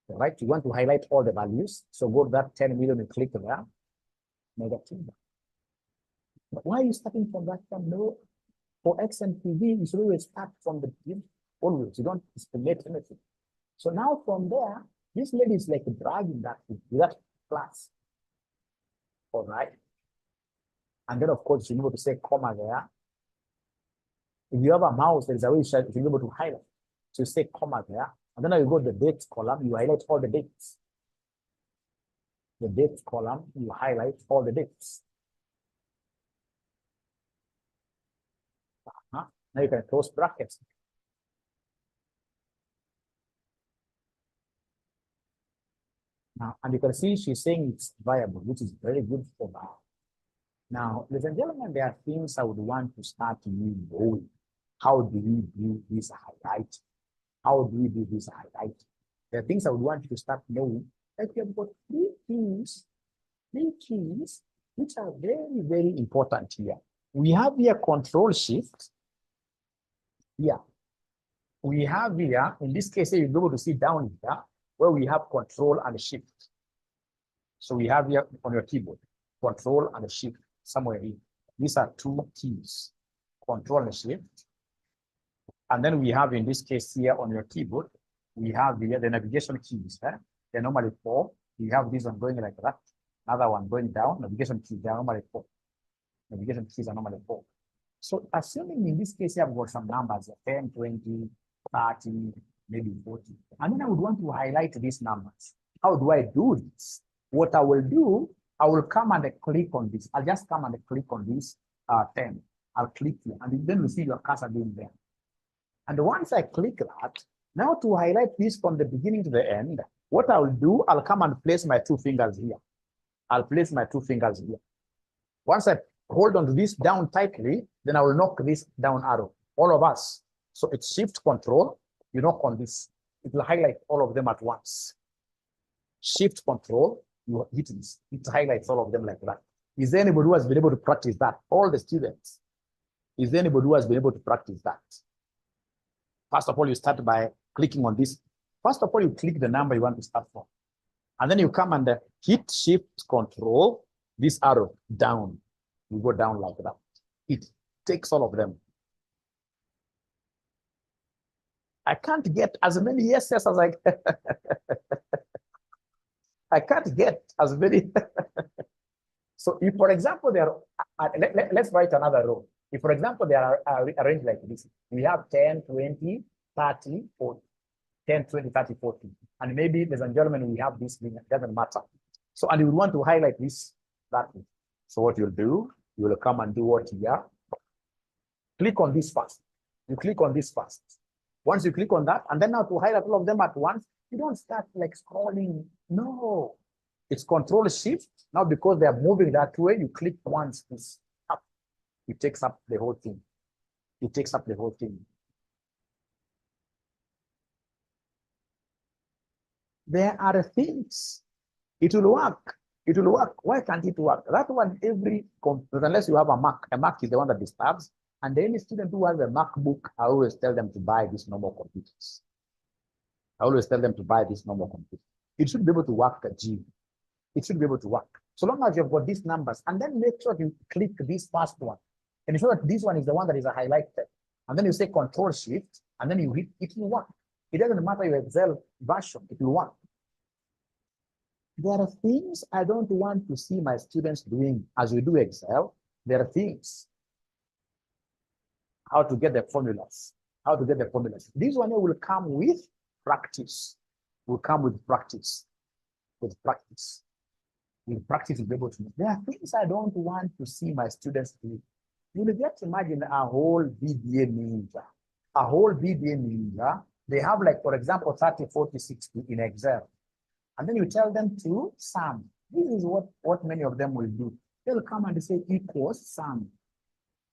Right? You want to highlight all the values. So go to that 10 million and click there. Negative. But why are you starting from that one? No. For X and PV, you should always start from the beginning. Always. You don't estimate anything. So now from there, this lady is like dragging that class. All right. And then, of course, you're able to say comma there. If you have a mouse, there is a way you're able to highlight. So you say comma there. And then you go to the dates column, you highlight all the dates. The dates column, you highlight all the dates. Now you can close brackets. Now, and you can see she's saying it's viable, which is very good for her. Now, ladies and gentlemen, there are things I would want to start knowing. How do we do this highlight? How do we do this highlight? There are things I would want you to start knowing. Like we have got three keys, which are very, very important here. We have here control shift. Yeah. We have here, in this case, you'll be able to see down here, where we have control and shift. So we have here on your keyboard, control and shift, somewhere here. These are two keys, control and shift. And then we have, in this case here on your keyboard, we have here the navigation keys. They're normally 4. We have this one going like that. Another one going down. Navigation keys, they are normally 4. Navigation keys are normally 4. So assuming in this case, you have got some numbers, 10, 20, 30, maybe 40. And then I would want to highlight these numbers. How do I do this? What I will do, I will come and click on this. I'll just come and click on this 10. I'll click here, and then you see your cursor being there. And once I click that, now to highlight this from the beginning to the end, what I'll do, I'll come and place my 2 fingers here. I'll place my 2 fingers here. Once I hold on to this down tightly, then I will knock this down arrow. All of us. So it's Shift Control. You knock on this. It will highlight all of them at once. Shift Control. You hit this. It highlights all of them like that. Is there anybody who has been able to practice that? All the students. Is there anybody who has been able to practice that? First of all, you start by clicking on this. First of all, you click the number you want to start from. And then you come and hit Shift Control, this arrow down. You go down like that. It takes all of them. I can't get as many yeses as I I can't get as many. So if, for example, there are, let's write another row. If, for example, they are arranged like this, we have 10, 20, 30, 40. 10, 20, 30, 40. And maybe, ladies and gentlemen, we have this thing, it doesn't matter. So, and you want to highlight this, that way. So what you'll do, you will come and do what here. Click on this first. You click on this first. Once you click on that, and then now to highlight all of them at once, you don't start like scrolling. No. It's Control Shift. Now, because they are moving that way, you click once, it's up. It takes up the whole thing. It takes up the whole thing. There are things. It will work. It will work. Why can't it work? That one, every computer, unless you have a Mac is the one that disturbs. And any student who has a MacBook, I always tell them to buy these normal computers. I always tell them to buy this normal computer. It should be able to work at G. It should be able to work. So long as you've got these numbers, and then make sure you click this first one. And you show that this one is the one that is highlighted. And then you say Control Shift, and then you hit, it will work. It doesn't matter your Excel version, it will work. There are things I don't want to see my students doing as we do Excel. There are things. How to get the formulas. How to get the formulas. This one will come with practice. Will come with practice. With practice. With practice, you'll be able to. There are things I don't want to see my students do. You will just imagine a whole VBA ninja. A whole VBA ninja. They have, like, for example, 30, 40, 60 in Excel. And then you tell them to sum. This is what many of them will do. They'll come and say equals sum.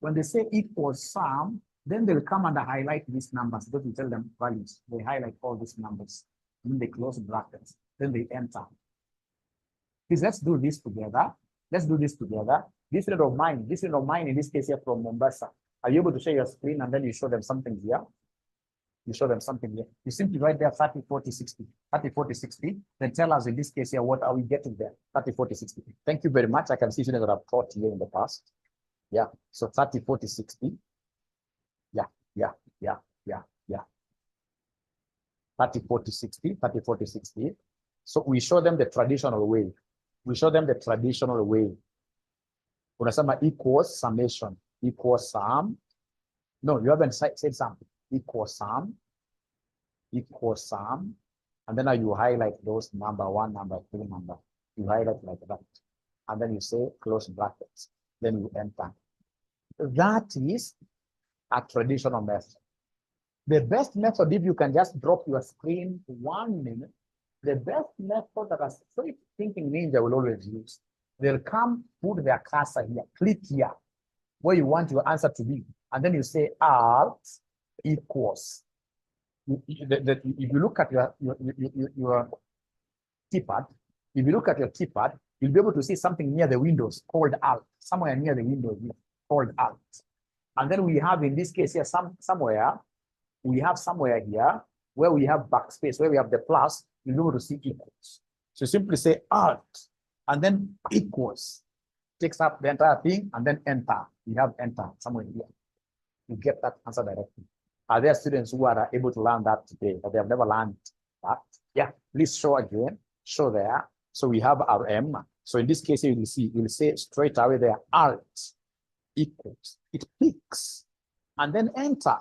When they say equals sum, then they'll come and highlight these numbers. Because you tell them values. They highlight all these numbers. Then they close brackets. Then they enter. Please, let's do this together. Let's do this together. This friend of mine in this case here from Mombasa. Are you able to share your screen and then you show them something here? You show them something here. You simply write there 30, 40, 60. 30, 40, 60. Then tell us in this case here, what are we getting there? 30, 40, 60. Thank you very much. I can see students that have taught here in the past. Yeah. So 30, 40, 60. Yeah. 30, 40, 60. 30, 40, 60. So we show them the traditional way. We show them the traditional way. Unasema equals summation. Equals sum. No, you haven't said something. Equals sum. Equals sum. And then you highlight those number 1, number 2, number. You highlight like that. And then you say close brackets. Then you enter. That is a traditional method. The best method, if you can just drop your screen 1 minute, the best method that a straight thinking ninja will always use. They'll come, put their cursor here, click here, where you want your answer to be. And then you say Alt equals. If you look at your keypad, if you look at your keypad, you'll be able to see something near the windows called Alt, somewhere near the windows called Alt. And then we have, in this case here, somewhere here where we have backspace, where we have the plus, you'll be able to see equals. So simply say Alt and then equals. Takes up the entire thing and then enter. We have enter somewhere here. You get that answer directly. Are there students who are able to learn that today, but they have never learned that? Yeah, please show again. Show there. So we have RM. So in this case, you will see, you'll say straight away there, Alt equals. It picks and then enter.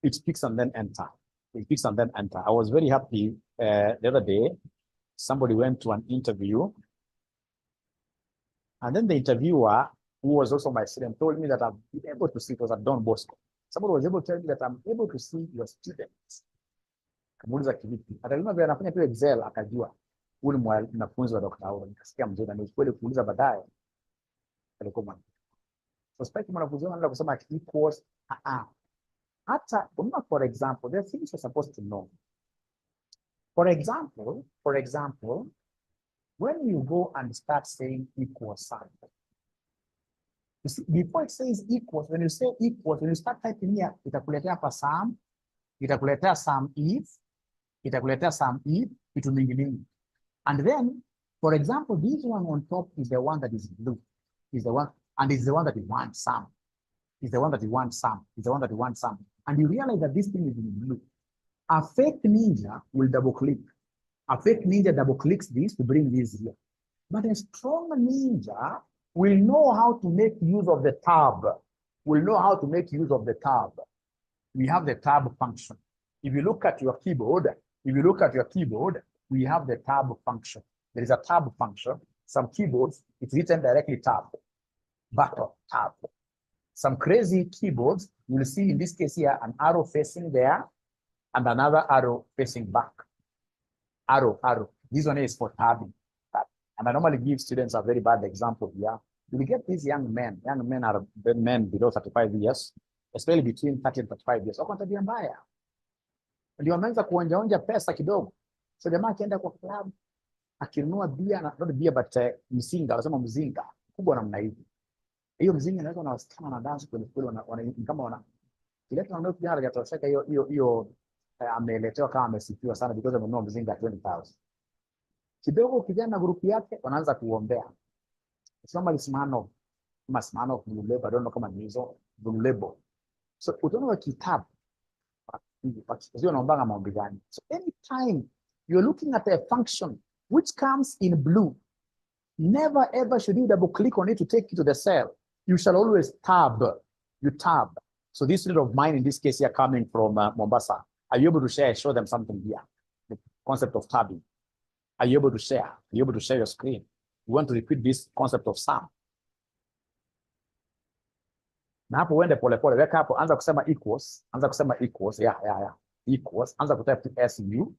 it speaks and then enter. It speaks and then enter. I was very happy the other day. Somebody went to an interview, and then the interviewer, who was also my student, told me that I've been able to see, it was at Don Bosco. Somebody was able to tell me that I'm able to see your students. Kamuuliza kivipi? Atalima vile anafanya tu Excel akajua. Huyu ni mwanafunzi wa Dr. Auro. Nikasikia mzuri na nilikwenda kuuliza baadaye. Alikuwa mwana. So spike mwanafunzi wangu kusema equals hata for example, there are things you're supposed to know. For example, when you go and start saying equals something, you see, before it says equals, when you say equals, when you start typing here, itakuletea hapa sum, itakuletea sum if, vitu mingi mingi. And then, for example, this one on top is the one that is blue, is the one, and is the one that you want sum, is the one that you want sum, is the one that you want sum. And you realize that this thing is in blue. A fake ninja will double click. A fake ninja double clicks this to bring this here. But a strong ninja will know how to make use of the tab. Will know how to make use of the tab. We have the tab function. If you look at your keyboard, we have the tab function. There is a tab function. Some keyboards, it's written directly tab. Button, tab. Some crazy keyboards, you will see in this case here, an arrow facing there and another arrow facing back. Arrow. This one is for tabbing. And I normally give students a very bad example here. You get these young men are men below 35 years, especially between 30 and 35 years. Wako tabia mbaya. Ndio wameanza kuonja pesa kidogo. So jamaa akienda kwa club, akinunua bia, not beer but mzinga, wanasema mzinga, kubwa namna hivi. Hiyo mzinga inaweza na wasichana na dance kweli kama wana kileta na ndio kijana hajatosheka hiyo ameletewa kama amesifiwa sana because amenunua mzinga 20,000. Kidogo kijana grupu yake wanaanza kuombea. Somebody Smano Blue Label, I don't know kama ni hizo Blue Label. So utaona kitabu sio naomba maombi gani. So anytime you're looking at a function which comes in blue, never ever should you double click on it to take you to the cell. You shall always tab. You tab. So this student of mine in this case here coming from Mombasa, are you able to show them something here? The concept of tabbing. Are you able to share? Are you able to share your screen? You want to repeat this concept of sum. Na hapo uende pole, weka hapo, anza kusema equals, yeah. Equals, anza kutype SU.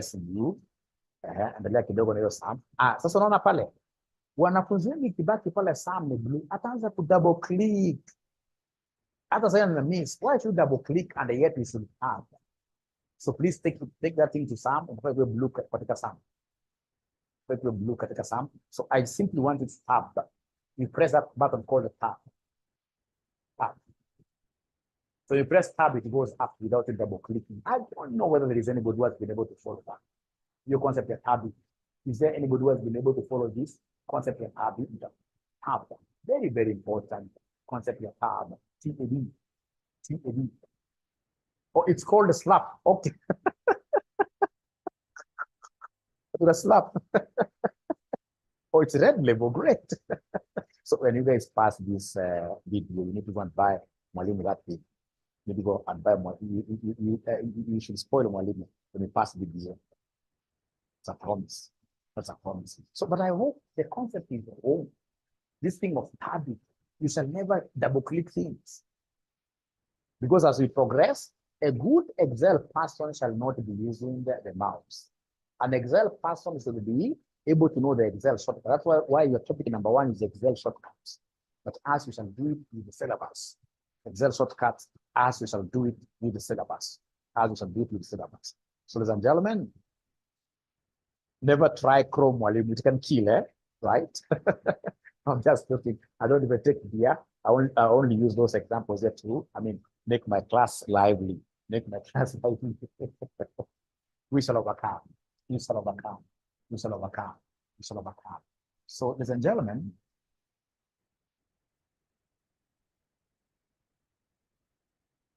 SU. Endelea kidogo na hiyo sum. Sasa unaona pale, wanafunzi wengi kibaki pale sum ni blue, ataanza ku double click. Hata sasa na miss, why should double click and yet we should have? So please take that thing to sum and put blue katika sum. Blue katika sum. So I simply want it to tab. You press that button called the tab. So you press tab, it goes up without a double clicking. I don't know whether there is anybody who has been able to follow that. Your concept of tabbing. Is there anybody who has been able to follow this concept of tabbing? Tab. Very, very important concept of tab. T-A-B. Oh, it's called a slap. Okay. The slap. Oh, it's red label. Great. So when you guys pass this video, you need to go and buy Mwalimu that thing. You need to go and buy you should spoil Mwalimu when you pass the video. It's a promise. That's a promise. So, but I hope the concept is this thing of tabbing. You shall never double click things. Because as we progress, a good Excel person shall not be using the mouse. An Excel person should be able to know the Excel shortcut. That's why your topic number 1 is Excel shortcuts. But as you shall do it with the syllabus, Excel shortcuts, as you shall do it with the syllabus, So, ladies and gentlemen, never try Chrome Mwalimu. It can kill, right? I'm just joking. I don't even take beer. I only use those examples there too. I mean, make my class lively. We shall overcome. So, ladies and gentlemen,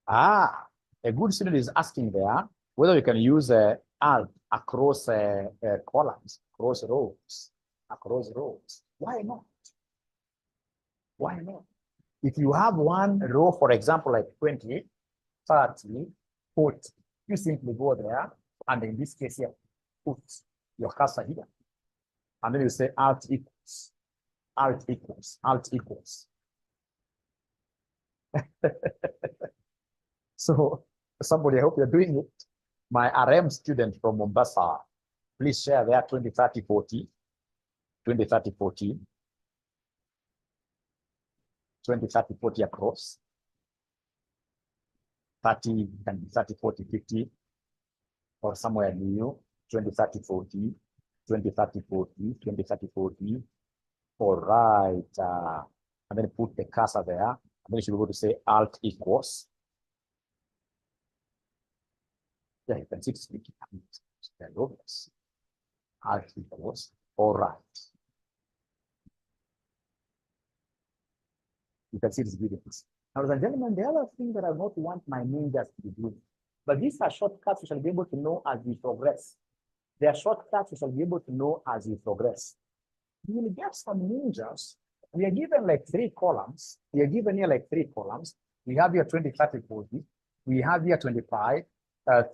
a good student is asking there whether you can use alt across columns, across rows. Why not? If you have one row, for example, like 20, 30, 40, you simply go there, and in this case here, put your cursor here. And then you say alt equals, alt equals, alt equals. So somebody, I hope you're doing it. My RM student from Mombasa, please share there 20, 30, 40, 20, 30, 40, 20, 30, 40 across. 30 can be 30, 40, 50, or somewhere new, 20, 30, 40, 20, 30, 40, 20, 30, 40. All right. And then put the cursor there. And then you should be able to say alt equals. Yeah, you can see it's speaking. Alt equals. All right. You can see it's beautiful. Now, ladies and gentlemen, the other thing that I don't want my ninjas to be doing, but these are shortcuts we shall be able to know as we progress. They are shortcuts we shall be able to know as we progress. You will get some ninjas. We are given like 3 columns. We are given here like 3 columns. We have here 20, 30, 40. We have here 25,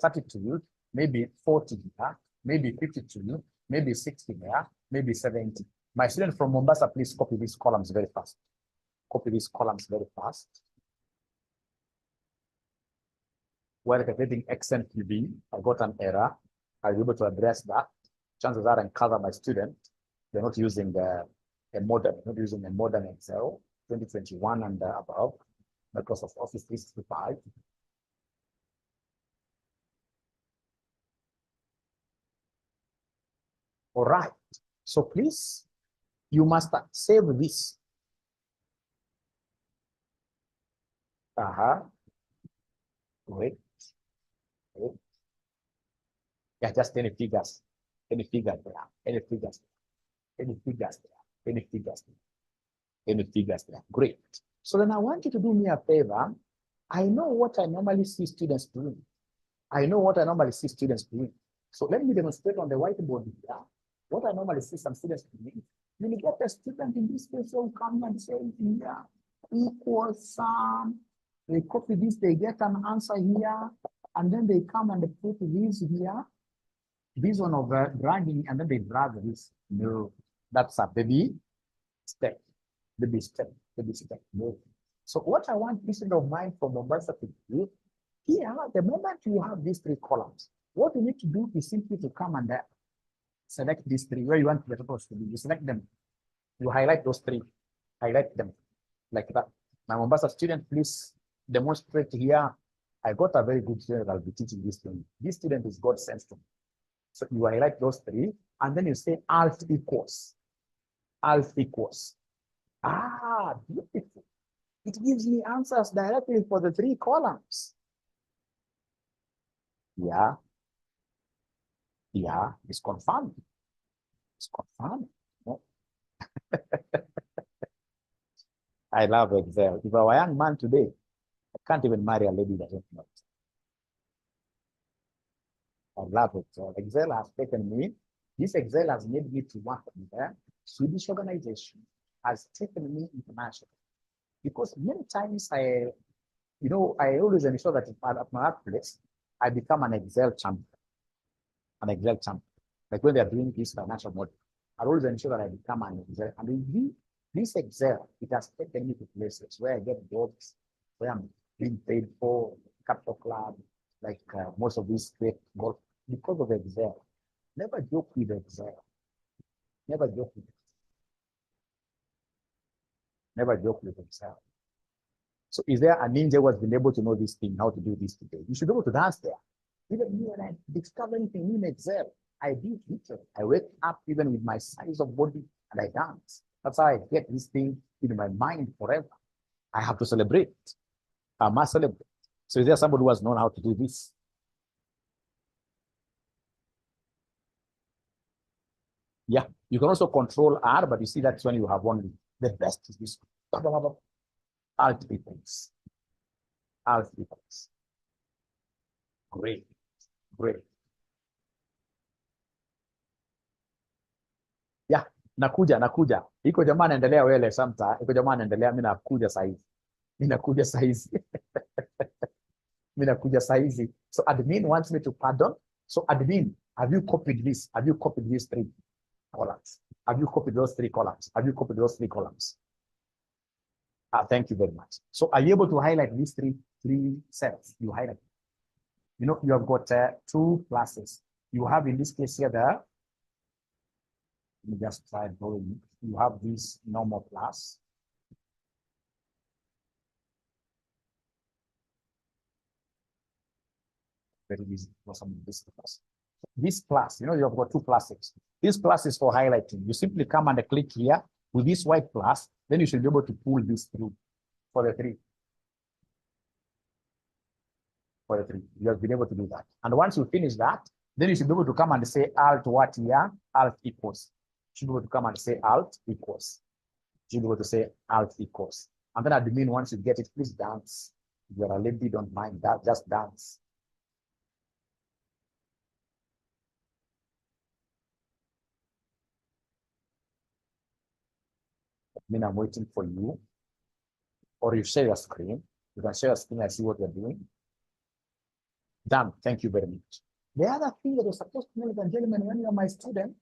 32, maybe 40 here, maybe 52, maybe 60 there, maybe 70. My student from Mombasa, please copy these columns very fast. Copy these columns very fast. While calculating XNPV, I got an error. I'll be able to address that. Chances are I cover my student. They're not using a modern Excel 2021 and above, Microsoft Office 365. All right. So please, you must save this. Wait. Yeah, just any figures there, any figures there, any figures there, any figures there, any figures there. Great. So then I want you to do me a favor. I know what I normally see students doing. So let me demonstrate on the whiteboard here what I normally see some students doing. When you get a student in this case, they'll come and say here equals sum. They copy this, they get an answer here, and then they come and they put this here. This one of dragging, and then they drag this. No, that's a baby step. Baby step. No. So what I want this of mine from Mombasa to do, here, the moment you have these 3 columns, what you need to do is simply to come and select these 3, where you want the totals to be. You select them. You highlight those 3. Highlight them like that. My Mombasa student, please demonstrate here. I got a very good student that will be teaching this thing. This student is God sent to me. So you highlight those 3, and then you say alt equals. Alt equals. Ah, beautiful. It gives me answers directly for the 3 columns. Yeah. Yeah, it's confirmed. It's confirmed. No? I love Excel. If I were a young man today, I can't even marry a lady that doesn't know it. I love Excel. Excel has taken me. This Excel has made me to work in the Swedish organization, has taken me international. Because many times I always ensure that at my workplace, I become an Excel champion. An Excel champion. Like when they are doing this financial model, I always ensure that I become an Excel. And this Excel, it has taken me to places where I get jobs, where I'm being paid for, Capital Club, like most of these great golf, because of Excel. Never joke with Excel. Never joke with it. Never joke with Excel. So is there a ninja who has been able to know this thing, how to do this today? You should be able to dance there. Even me, when I discover anything in Excel, I do it. I wake up even with my size of body and I dance. That's how I get this thing in my mind forever. I have to celebrate. I must celebrate. So is there somebody who has known how to do this? Yeah, you can also control R, but you see that's when you have only. The best is this. Alt equals. Alt equals. Great. Great. Yeah, nakuja. Iko jamaa anaendelea wele samta. Iko jamaa anaendelea, mimi nakuja sasa hivi. Ninakuja saizi. Ninakuja saizi. So admin wants me to pardon. So admin, have you copied this? Have you copied these 3 columns? Have you copied those 3 columns? Have you copied those 3 columns? Thank you very much. So are you able to highlight these three cells? You highlight. You know, you have got 2 classes. You have in this case here let me just try drawing. You have this normal class. Very easy for some of this class. This class, you know, you have got 2 classes. This class is for highlighting. You simply come and click here with this white class, then you should be able to pull this through for the 3. For the 3, you have been able to do that. And once you finish that, then you should be able to come and say alt what here? Alt equals. You should be able to come and say alt equals. You should be able to say alt equals. And then admin, once you get it, please dance. If you're a lady, don't mind that, just dance. Admin, I'm waiting for you. Or you share your screen. You can share your screen and see what you're doing. Done. Thank you very much. The other thing that you're supposed to know, ladies and gentlemen, when you're my student,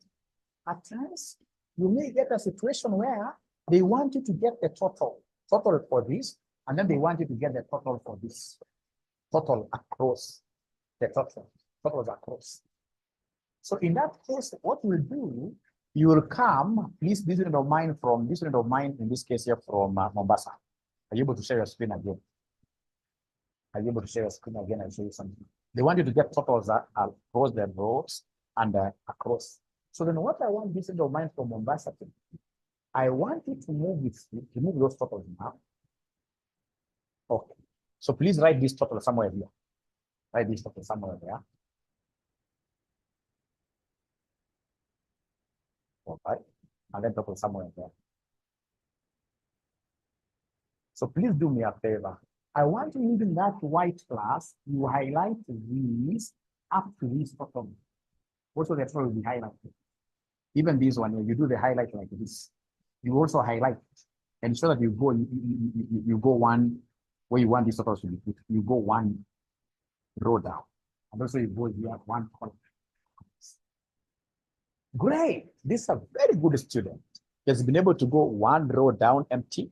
at times you may get a situation where they want you to get the total for this, and then they want you to get the total for this. Total across the totals across. So in that case, what we'll do, you will come, please, this student of mine in this case here from Mombasa. Are you able to share your screen again? Are you able to share your screen again and show you something? They want you to get totals across the rows and across. So then what I want this student of mine from Mombasa to do, I want you to move those totals now. Okay. So please write this total somewhere here. Write this total somewhere there. Okay. And then total somewhere there. So please do me a favor. I want you using that white class, you highlight these up to this total. Also, the total will be highlighted. Even this one, you do the highlight like this. You also highlight and so that you go one where you want this total to be put. You go 1 row down. And also you go here 1 column. Great. This is a very good student. He has been able to go 1 row down empty,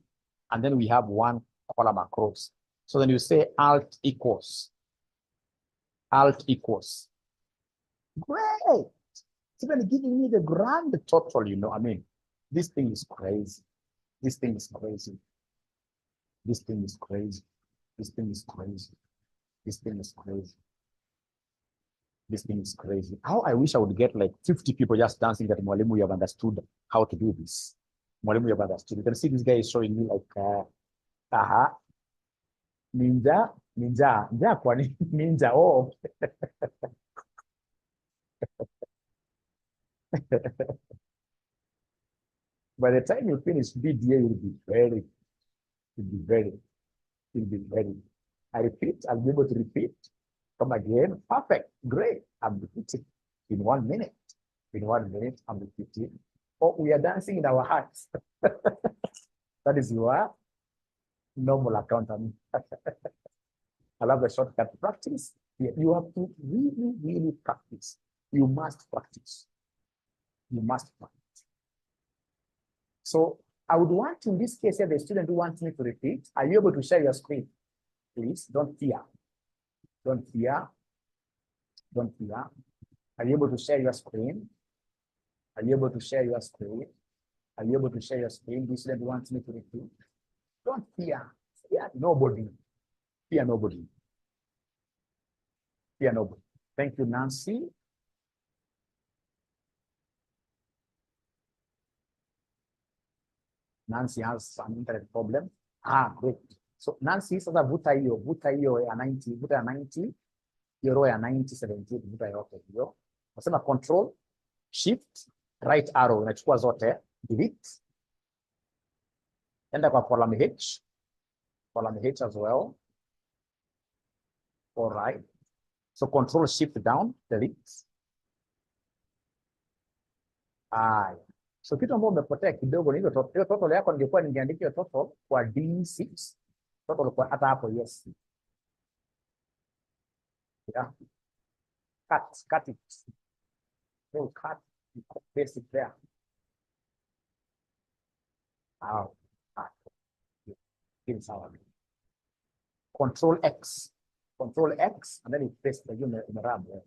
and then we have 1 column across. So then you say alt equals. Alt equals. Great. It's even giving me the grand total, you know. I mean, this thing is crazy. This thing is crazy. This thing is crazy. This thing is crazy. This thing is crazy. This thing is crazy. How I wish I would get like 50 people just dancing that Mwalimu, you have understood how to do this. Mwalimu, you have understood. You can see this guy is showing me like, ninja, kwani, ninja, oh. By the time you finish BDA, you'll be ready. I repeat, I'll be able to repeat. Come again. Perfect. Great. I'm repeating in 1 minute. In 1 minute, I'm repeating. Oh, we are dancing in our hearts. That is your normal accountant. I love the shortcut practice. You have to really practice. You must practice. You must practice. So I would want to, in this case, here, the student who wants me to repeat, are you able to share your screen? Please, don't fear. Don't fear. Don't fear. Are you able to share your screen? Are you able to share your screen? Are you able to share your screen? This student wants me to repeat. Don't fear. Fear nobody. Fear nobody. Fear nobody. Thank you, Nancy. Nancy has some internet problem. Great. So Nancy sasa vuta hiyo ya 90, vuta ya 90, hiyo row ya 90, 78, vuta yote hiyo. Nasema control, shift, right arrow, unachukua zote, delete. Enda kwa column H as well. All right. So control shift down, delete. So kitu ambacho umepotea kidogo ni hiyo total yako, ningekuwa ningeandika hiyo total kwa D6, Total kwa hata hapo, yes. Yeah. Cut it. No, cut. Paste it there. Wow. Control X. Control X, and then you paste the unit in the RAM. Yeah.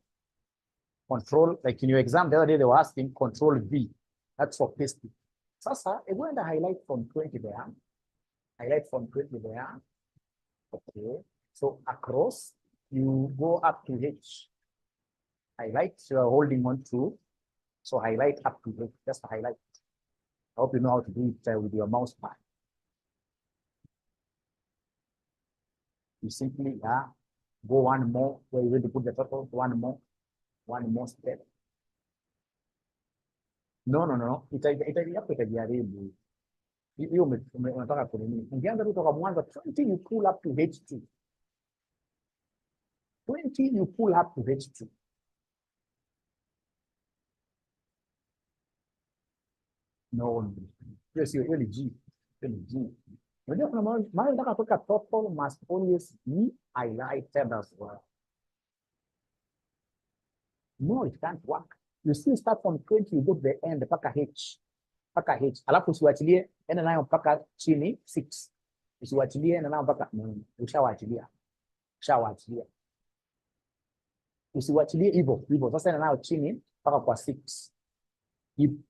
Control, like in your exam the other day, they were asking Control V. That's for pasting. Sasa, if we highlight from 20 there, highlight from 20 there. Okay. So across, you go up to H. Highlight, you are holding on to. So highlight up to H, just highlight. I hope you know how to do it with your mouse pad. You simply go one more, where you going to put the total, one more step. No. Itajaribu. Hiyo unataka kunini? Ungeanza kutoka mwanzo 20 you pull up to H2. 20 you pull up to H2. No. Yes, you're really G. Really G. Unajua kuna mahali nataka kuweka total must always be highlighted as well. No, it can't work. You still start from 20, you go to the end, mpaka H. Mpaka H. Alafu usiwachilie, enda nayo mpaka chini 6. Usiwachilie, enda nayo mpaka ushawachilia. Ushawachilia. Usiwachilie hivyo. Sasa enda nayo chini mpaka kwa 6.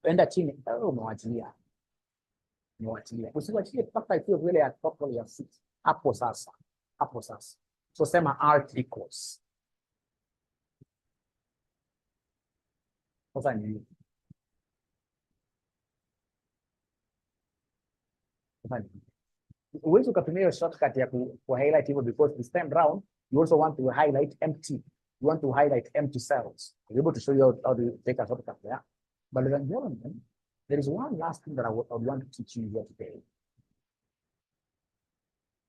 Enda chini, umewachilia. Usiwachilie mpaka ikiwa vile ya total ya 6. Hapo sasa. So sema alt equals. Sasa ni uwezi ukatumia hiyo shortcut ya ku highlight hivyo, because this time round you also want to highlight empty. You want to highlight empty cells. I'm able to show you how to take a shortcut there. But ladies and gentlemen, there is one last thing that I would want to teach you here today.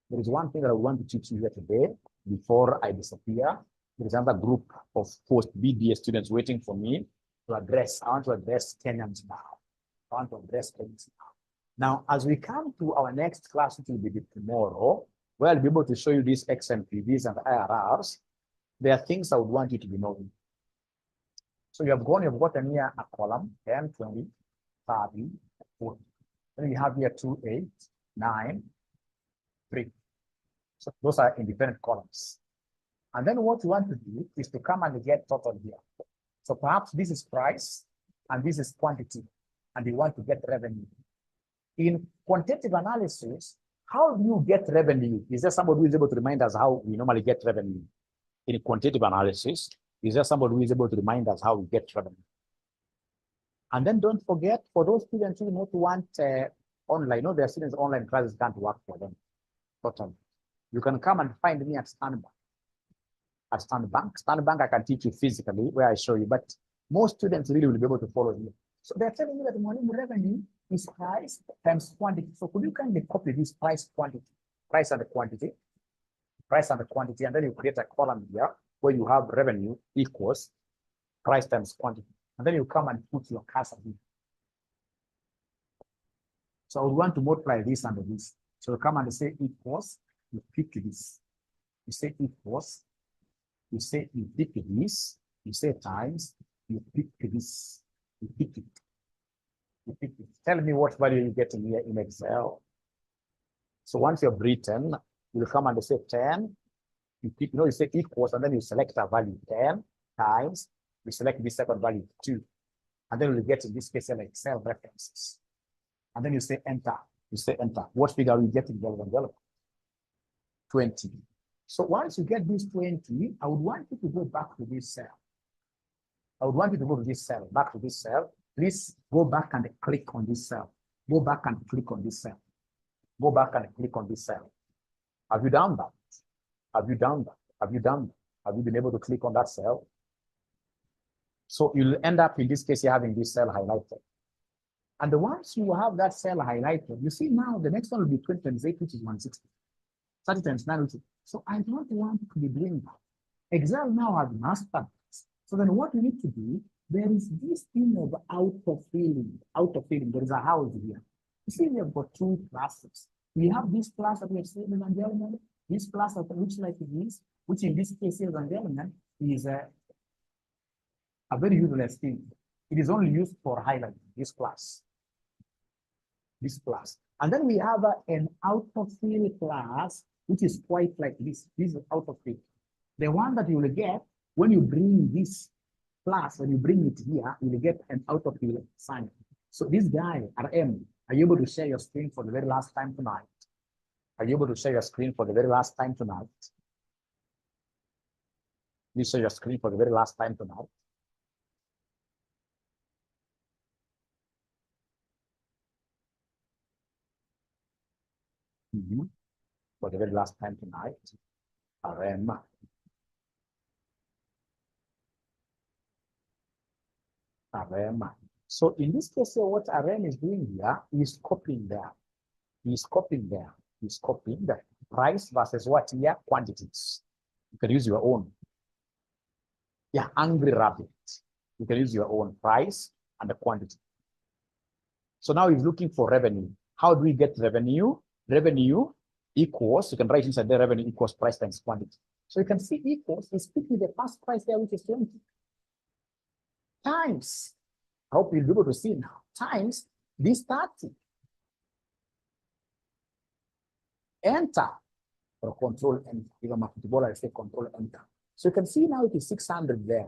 There is one thing that I want to teach you here today before I disappear. There is another group of post-BDA students waiting for me to address. I want to address Kenyans now. Now, as we come to our next class, which will be tomorrow, where I'll be able to show you these XMPVs and IRRs, there are things I would want you to be knowing. So you've gotten here a column, 10, 20, 30, 40. Then you have here 2, 8, 9, 3. So those are independent columns. And then what you want to do is to come and get total here. So perhaps this is price and this is quantity, and you want to get revenue. In quantitative analysis, how do you get revenue? Is there somebody who is able to remind us how we normally get revenue? In quantitative analysis, is there somebody who is able to remind us how we get revenue? And then don't forget, for those students who don't want online, there are students online classes can't work for them. Totally. You can come and find me at Standbank. At Standbank, I can teach you physically where I show you, but most students really will be able to follow you. So they're telling me that the revenue is price times quantity. So could you kindly copy this price and the quantity, and then you create a column here where you have revenue equals price times quantity. And then you come and put your cursor here. So I would want to multiply this and this. So you come and say equals, you pick this. You say equals, you say you pick this, you say times, you pick this, you pick it. You pick it. Tell me what value you get in here in Excel. So once you've written, you'll come and say 10, you pick, you say equals, and then you select a value 10 times, you select this second value 2. And then you'll get in this case like Excel references. And then you say enter. You say enter. What figure are we getting? 20. So once you get this 20, I would want you to go back to this cell. Back to this cell. Please go back and click on this cell. Go back and click on this cell. Have you done that? Have you been able to click on that cell? So you'll end up, in this case, you're having this cell highlighted. And once you have that cell highlighted, you see now the next one will be 20 times 8, which is 160. 30 times 9, which is, so I don't want to be doing that. Excel now has mastered this. So then what we need to do, there is this thing of autofilling. There is a house here. You see, we have got 2 classes. we have this class that we have said, ladies and gentlemen, this class that looks like this, which in this case, ladies and gentlemen, is a very useless thing. It is only used for highlighting this class. This class. And then we have an out of field class, which is quite like this. This is out of field. The one that you will get when you bring this class, when you bring it here, you will get an out of field sign. So this guy, RM, are you able to share your screen for the very last time tonight? Are you able to share your screen for the very last time tonight? You share your screen for the very last time tonight. For the very last time tonight, RM. RM. So in this case here, what RM is doing here is copying there. He's copying there. He's copying the price versus what here? Quantities. You can use your own. Yeah, Angry Rabbit. You can use your own price and the quantity. So now he's looking for revenue. How do we get revenue? Revenue equals, you can write inside the revenue equals price times quantity. So you can see equals, he's picking the first price there, which is 20. Times, I hope you'll be able to see now, times this 30. Enter, or control enter. Even football, I say control enter. So you can see now it is 600 there.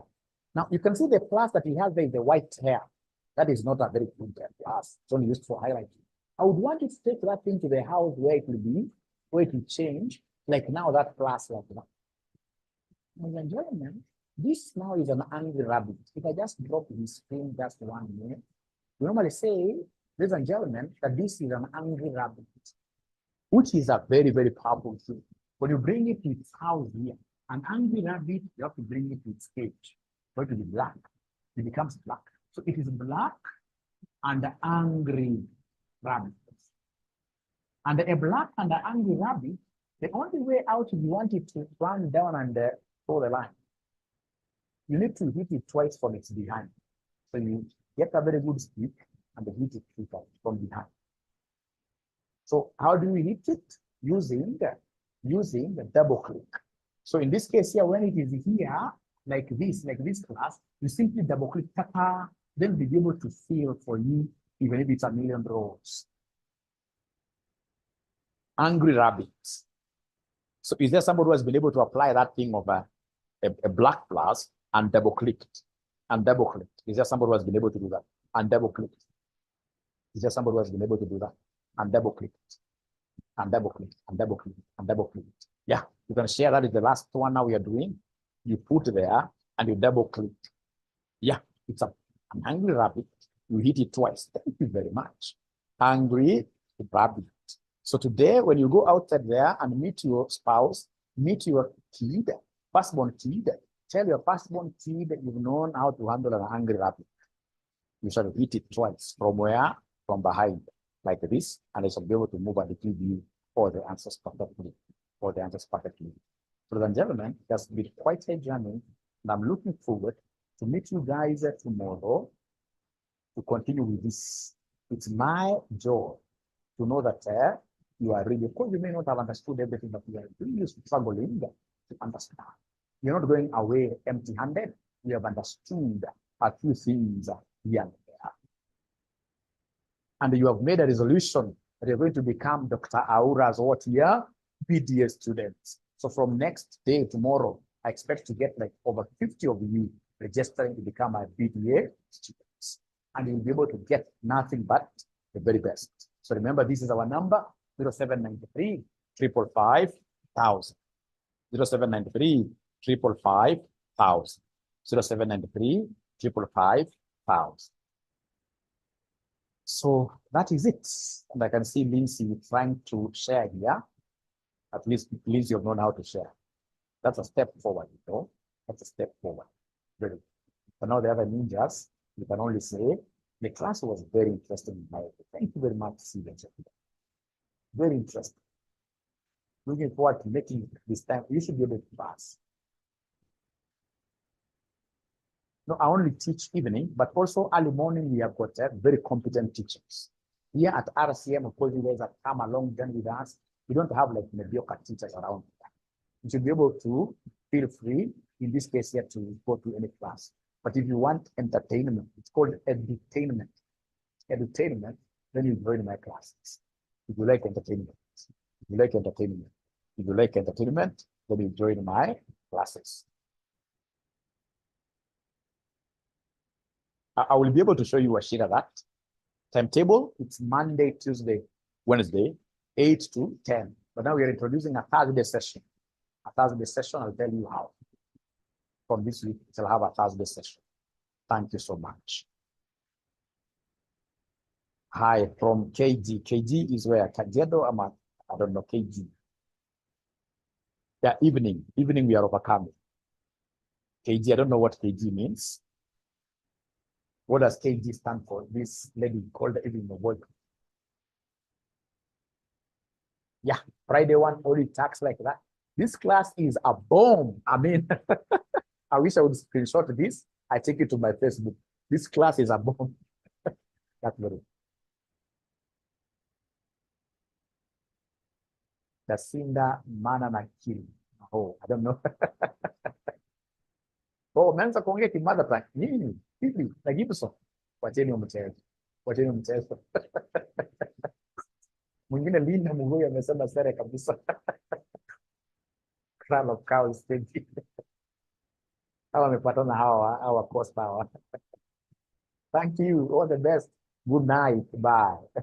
Now you can see the plus that he has there is the white hair. That is not a very good plus. It's only used for highlighting. I would want you to take that into the house where it will be, where it will change, like now that plus like that. Ladies and gentlemen, this now is an angry rabbit. If I just drop his screen just 1 minute, we normally say, ladies and gentlemen, that this is an angry rabbit, which is a very, very powerful thing. When you bring it to its house here, an angry rabbit, you have to bring it to its cage. For it to be black, it becomes black. So it is black and angry rabbit. And a black and an angry rabbit, the only way out if you want it to run down and throw the line, you need to hit it twice from its behind. So you get a very good stick and hit it from behind. So how do we hit it? Using the double click. So in this case here, when it is here, like this class, you simply double click, then be able to fill for you, even if it's 1,000,000 rows. Angry rabbits. So is there somebody who has been able to apply that thing of a black plus and double clicked? And double clicked. Is there somebody who has been able to do that? And double clicked. Is there somebody who has been able to do that? And double clicked. And double clicked. And double clicked. And double clicked. Yeah, you can share that is the last one now we are doing. You put there and you double click. Yeah, it's an angry rabbit. You hit it twice. Thank you very much. Angry rabbit. So today, when you go outside there and meet your spouse, meet your kid, firstborn kid, tell your firstborn kid that you've known how to handle an angry rabbit. You shall hit it twice. From where? From behind, like this, and they shall be able to move and give you all the answers perfectly. All the answers perfectly. So, ladies and gentlemen, it has been quite a journey, and I'm looking forward to meet you guys tomorrow to continue with this. It's my joy to know that you are really, because you may not have understood everything that we are doing, you're struggling to understand. You're not going away empty-handed. You have understood a few things here and there. And you have made a resolution that you're going to become Dr. Aura's what here? BDA students. So from next day, tomorrow, I expect to get like over 50 of you registering to become a BDA students. And you'll be able to get nothing but the very best. So remember, this is our number, 0793 555 1000. 0793 555 1000. 0793 555 1000. So that is it. And I can see Lindsay trying to share here. At least you've known how to share. That's a step forward, you know. That's a step forward. Very. But now the other ninjas, you can only say the class was very interesting. Thank you very much, Steven. Very interesting. Looking forward to making this time. You should be able to pass. No, I only teach evening, but also early morning we have got very competent teachers. Here at RCM, of course, you guys have come a long journey with us. We don't have like mediocre teachers around. You should be able to feel free, in this case here, to go to any class. But if you want entertainment, it's called edutainment. Edutainment, then you join my classes. If you like entertainment, if you like entertainment, if you like entertainment, then you join my classes. I will be able to show you a sheet of that. Timetable, it's Monday, Tuesday, Wednesday, 8 to 10. But now we are introducing a Thursday session. A Thursday session, I'll tell you how. From this week, we'll have a Thursday session. Thank you so much. Hi, from KG. KG is where? Kajedo, I don't know, KG. Yeah, evening. Evening, we are overcoming. KG, I don't know what KG means. What does KG stand for? This lady called evening of work. Yeah, Friday one, only tax like that. This class is a bomb. I mean, I wish I would screenshot this. I take it to my Facebook. This class is a bomb. That's very. Dasinda Mana na Kili. Oh, I don't know. Oh, umeanza kuongea kimada pa nini? Hivi na Gibson. Wacheni mchezo. Wacheni mchezo. Mwingine Linda Mugoi amesema sere kabisa. Crown of cows, thank you. Hawa wamepatana hawa Costa hawa. Thank you. All the best. Good night. Bye.